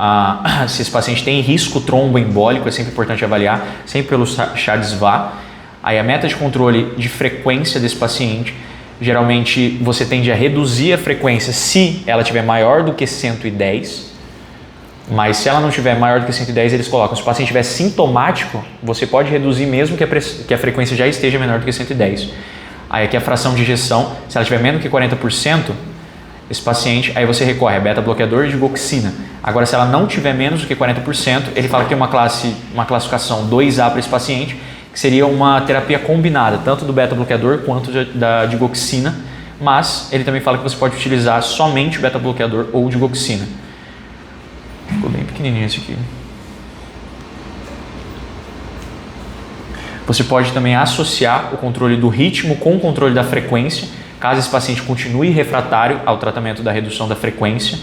se esse paciente tem risco tromboembólico, é sempre importante avaliar. Sempre pelo Charles-Vah. Aí a meta de controle de frequência desse paciente, Geralmente você tende a reduzir a frequência se ela tiver maior do que 110, mas se ela não tiver maior do que 110, eles colocam. Se o paciente estiver sintomático, você pode reduzir mesmo que a frequência já esteja menor do que 110. Aí aqui a fração de ejeção, se ela tiver menos que 40%, esse paciente, aí você recorre a beta-bloqueador e digoxina. Agora, se ela não tiver menos do que 40%, ele fala que tem uma classificação 2A para esse paciente, que seria uma terapia combinada, tanto do beta-bloqueador quanto da digoxina, mas ele também fala que você pode utilizar somente o beta-bloqueador ou digoxina. Ficou bem pequenininho esse aqui. Você pode também associar o controle do ritmo com o controle da frequência, caso esse paciente continue refratário ao tratamento da redução da frequência.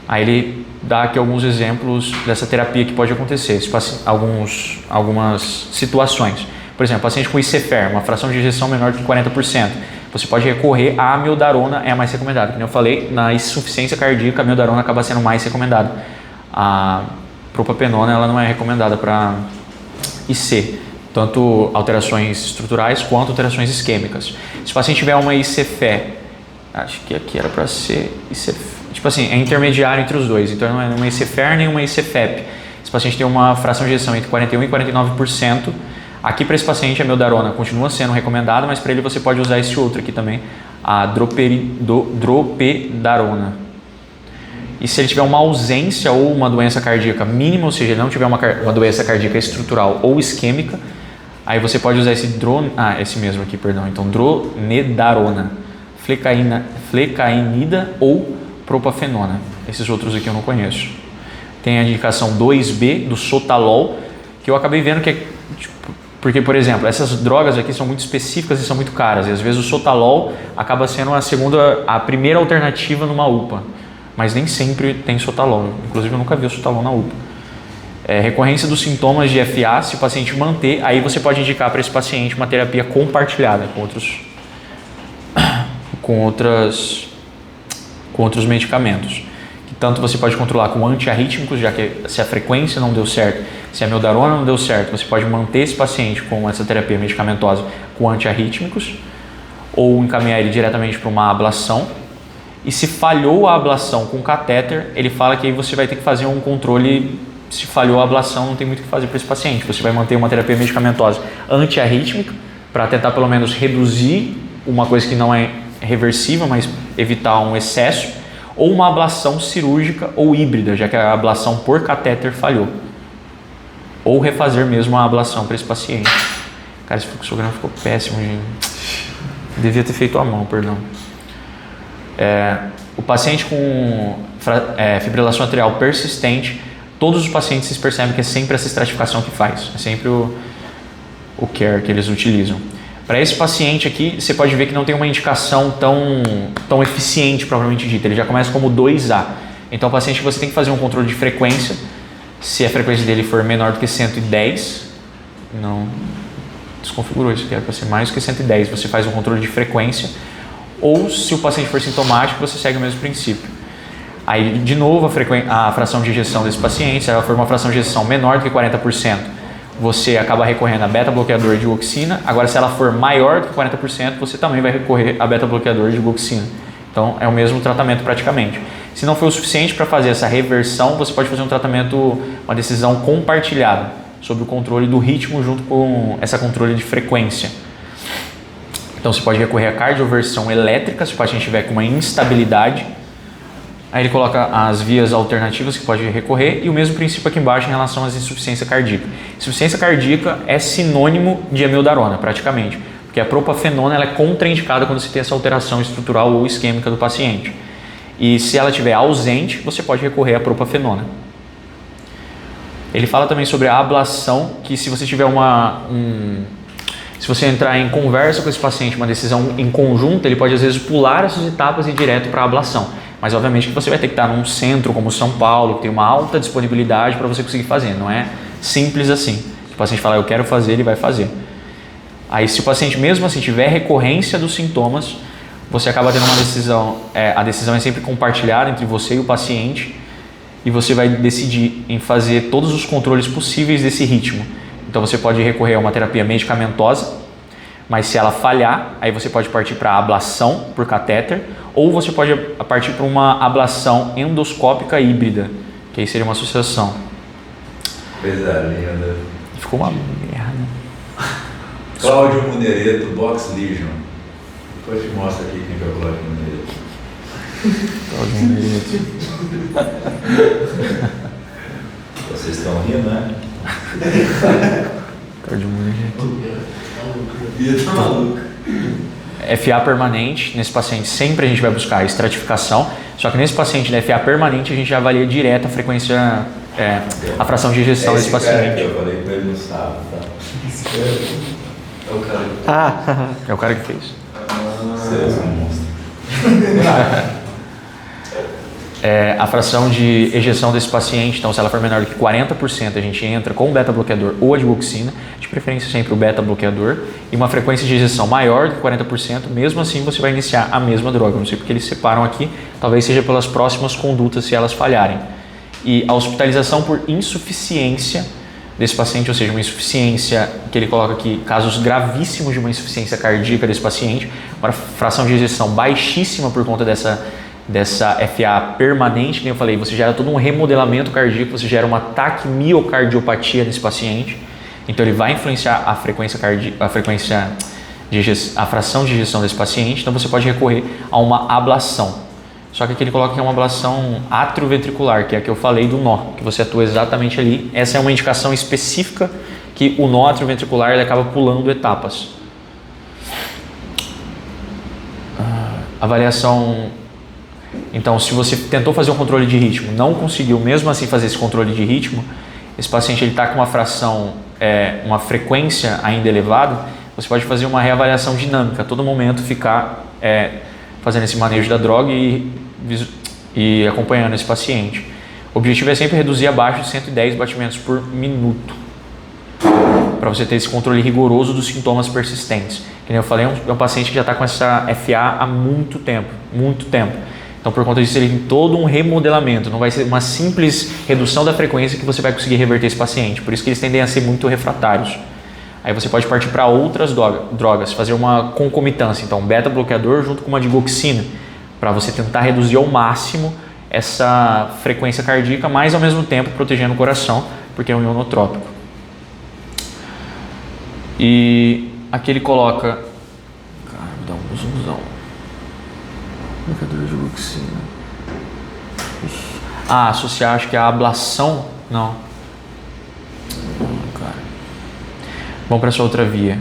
Aí ele dá aqui alguns exemplos dessa terapia que pode acontecer, algumas situações. Por exemplo, paciente com ICFER, uma fração de ejeção menor que 40%. Você pode recorrer à amiodarona, é a mais recomendada. Como eu falei, na insuficiência cardíaca, a amiodarona acaba sendo mais recomendada. A propapenona ela não é recomendada para IC, tanto alterações estruturais quanto alterações isquêmicas. Se o paciente tiver uma ICFE, acho que aqui era para ser ICFE, tipo assim, é intermediário entre os dois, então não é uma ICFER nem uma ICFEP. Esse paciente tem uma fração de ejeção entre 41% e 49%. Aqui para esse paciente a amiodarona continua sendo recomendada, mas para ele você pode usar esse outro aqui também, a dropedarona. E se ele tiver uma ausência ou uma doença cardíaca mínima, ou seja, ele não tiver uma doença cardíaca estrutural ou isquêmica, aí você pode usar esse mesmo aqui, perdão. Então, dronedarona, flecainida ou propafenona. Esses outros aqui eu não conheço. Tem a indicação 2B do sotalol, que eu acabei vendo que é porque, por exemplo, essas drogas aqui são muito específicas e são muito caras. E às vezes o sotalol acaba sendo a primeira alternativa numa UPA. Mas nem sempre tem sotalol. Inclusive eu nunca vi o sotalol na UPA. Recorrência dos sintomas de FA, se o paciente manter, aí você pode indicar para esse paciente uma terapia compartilhada com outros medicamentos. Que tanto você pode controlar com antiarrítmicos, já que se a frequência não deu certo, se a amiodarona não deu certo, você pode manter esse paciente com essa terapia medicamentosa com antiarrítmicos ou encaminhar ele diretamente para uma ablação. E se falhou a ablação com catéter, ele fala que aí você vai ter que fazer um controle. Se falhou a ablação, não tem muito o que fazer para esse paciente. Você vai manter uma terapia medicamentosa antiarrítmica para tentar pelo menos reduzir uma coisa que não é reversível, mas evitar um excesso, ou uma ablação cirúrgica ou híbrida, já que a ablação por catéter falhou. Ou refazer mesmo a ablação para esse paciente. Cara, esse fluxograma ficou péssimo, gente. Devia ter feito à mão, perdão. O paciente com fibrilação atrial persistente, todos os pacientes se percebem que é sempre essa estratificação que faz. É sempre o care que eles utilizam. Para esse paciente aqui, você pode ver que não tem uma indicação tão eficiente, propriamente dita. Ele já começa como 2A. Então, o paciente você tem que fazer um controle de frequência. Se a frequência dele for menor do que 110, não desconfigurou isso aqui, era para ser mais do que 110. Você faz um controle de frequência. Ou, se o paciente for sintomático, você segue o mesmo princípio. Aí, de novo, a fração de ejeção desse paciente, se ela for uma fração de ejeção menor do que 40%, você acaba recorrendo a beta-bloqueador de digoxina. Agora, se ela for maior do que 40%, você também vai recorrer a beta-bloqueador de digoxina. Então, é o mesmo tratamento praticamente. Se não for o suficiente para fazer essa reversão, você pode fazer um tratamento, uma decisão compartilhada sobre o controle do ritmo junto com essa controle de frequência. Então, você pode recorrer à cardioversão elétrica, se o paciente tiver com uma instabilidade. Aí ele coloca as vias alternativas que pode recorrer e o mesmo princípio aqui embaixo em relação às insuficiência cardíaca. Insuficiência cardíaca é sinônimo de amiodarona, praticamente, porque a propafenona ela é contraindicada quando se tem essa alteração estrutural ou isquêmica do paciente. E se ela estiver ausente, você pode recorrer à propafenona. Ele fala também sobre a ablação, que se você tiver se você entrar em conversa com esse paciente, uma decisão em conjunto, ele pode às vezes pular essas etapas e ir direto para a ablação. Mas obviamente que você vai ter que estar num centro como São Paulo, que tem uma alta disponibilidade para você conseguir fazer. Não é simples assim. Se o paciente falar eu quero fazer, ele vai fazer. Aí se o paciente mesmo assim tiver recorrência dos sintomas, você acaba tendo uma decisão. A decisão é sempre compartilhada entre você e o paciente e você vai decidir em fazer todos os controles possíveis desse ritmo. Então você pode recorrer a uma terapia medicamentosa, Mas se ela falhar, aí você pode partir para ablação por catéter, ou você pode partir para uma ablação endoscópica híbrida, que aí seria uma associação. Coisa linda. Ficou uma merda. Cláudio Munhereto, Box Legion. Depois te mostro aqui quem é o Cláudio Munhereto. Vocês estão rindo, né? Cláudio Munhereto. Tá maluco. FA permanente, nesse paciente sempre a gente vai buscar a estratificação, só que nesse paciente de FA permanente a gente já avalia direto a frequência, a fração de ejeção desse paciente. Eu falei com ele no sábado, tá? É o cara. É o cara que fez. Vocês são monstros. A fração de ejeção desse paciente, então se ela for menor do que 40%, a gente entra com o beta-bloqueador ou a digoxina, de preferência sempre o beta-bloqueador, e uma frequência de ejeção maior do que 40%, mesmo assim você vai iniciar a mesma droga. Não sei porque eles separam aqui, talvez seja pelas próximas condutas se elas falharem. E a hospitalização por insuficiência desse paciente, ou seja, uma insuficiência que ele coloca aqui, casos gravíssimos de uma insuficiência cardíaca desse paciente, uma fração de ejeção baixíssima por conta dessa FA permanente, que eu falei, você gera todo um remodelamento cardíaco, você gera uma taquimioardiopatia nesse paciente, então ele vai influenciar a frequência cardíaca, a fração de ejeção desse paciente, então você pode recorrer a uma ablação. Só que aqui ele coloca que é uma ablação atrioventricular, que é a que eu falei do nó, que você atua exatamente ali. Essa é uma indicação específica que o nó atrioventricular ele acaba pulando etapas. Avaliação. Então, se você tentou fazer um controle de ritmo, não conseguiu mesmo assim fazer esse controle de ritmo, esse paciente está com uma fração, uma frequência ainda elevada, você pode fazer uma reavaliação dinâmica, a todo momento ficar fazendo esse manejo da droga e acompanhando esse paciente. O objetivo é sempre reduzir abaixo de 110 batimentos por minuto, para você ter esse controle rigoroso dos sintomas persistentes. Como eu falei, é um paciente que já está com essa FA há muito tempo. Então, por conta disso, ele tem todo um remodelamento. Não vai ser uma simples redução da frequência que você vai conseguir reverter esse paciente. Por isso que eles tendem a ser muito refratários. Aí você pode partir para outras drogas, fazer uma concomitância. Então, beta-bloqueador junto com uma digoxina, para você tentar reduzir ao máximo essa frequência cardíaca, mas ao mesmo tempo protegendo o coração, porque é um ionotrópico. E aqui ele coloca... Cara, me dá um zoomzão. Bloqueador de digoxina. Associar, acho que a ablação... Não, cara. Vamos para essa outra via.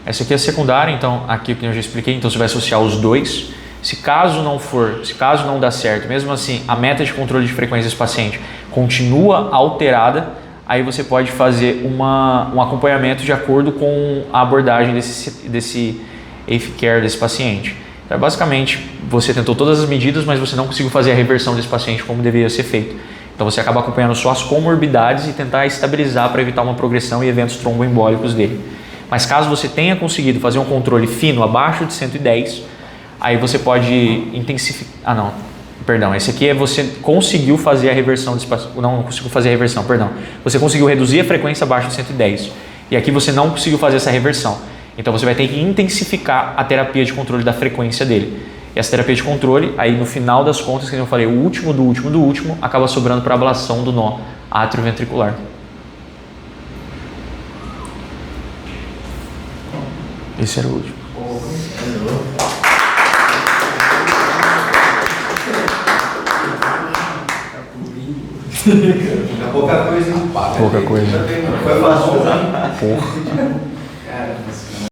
Essa aqui é a secundária, então aqui que eu já expliquei, então você vai associar os dois. Se caso não dá certo, mesmo assim a meta de controle de frequência desse paciente continua alterada, aí você pode fazer um acompanhamento de acordo com a abordagem desse AFib-care desse paciente. Então, basicamente, você tentou todas as medidas, mas você não conseguiu fazer a reversão desse paciente como deveria ser feito. Então você acaba acompanhando só as comorbidades e tentar estabilizar para evitar uma progressão e eventos tromboembólicos dele. Mas caso você tenha conseguido fazer um controle fino abaixo de 110, aí você pode intensificar... esse aqui é você conseguiu fazer a reversão desse paciente. Não conseguiu fazer a reversão, perdão. Você conseguiu reduzir a frequência abaixo de 110. E aqui você não conseguiu fazer essa reversão. Então você vai ter que intensificar a terapia de controle da frequência dele. E essa terapia de controle, aí no final das contas, que eu falei, o último do último, acaba sobrando para a ablação do nó atrioventricular. Esse era o último. Pouca coisa, hein? Pouca coisa. Foi fácil. Porra.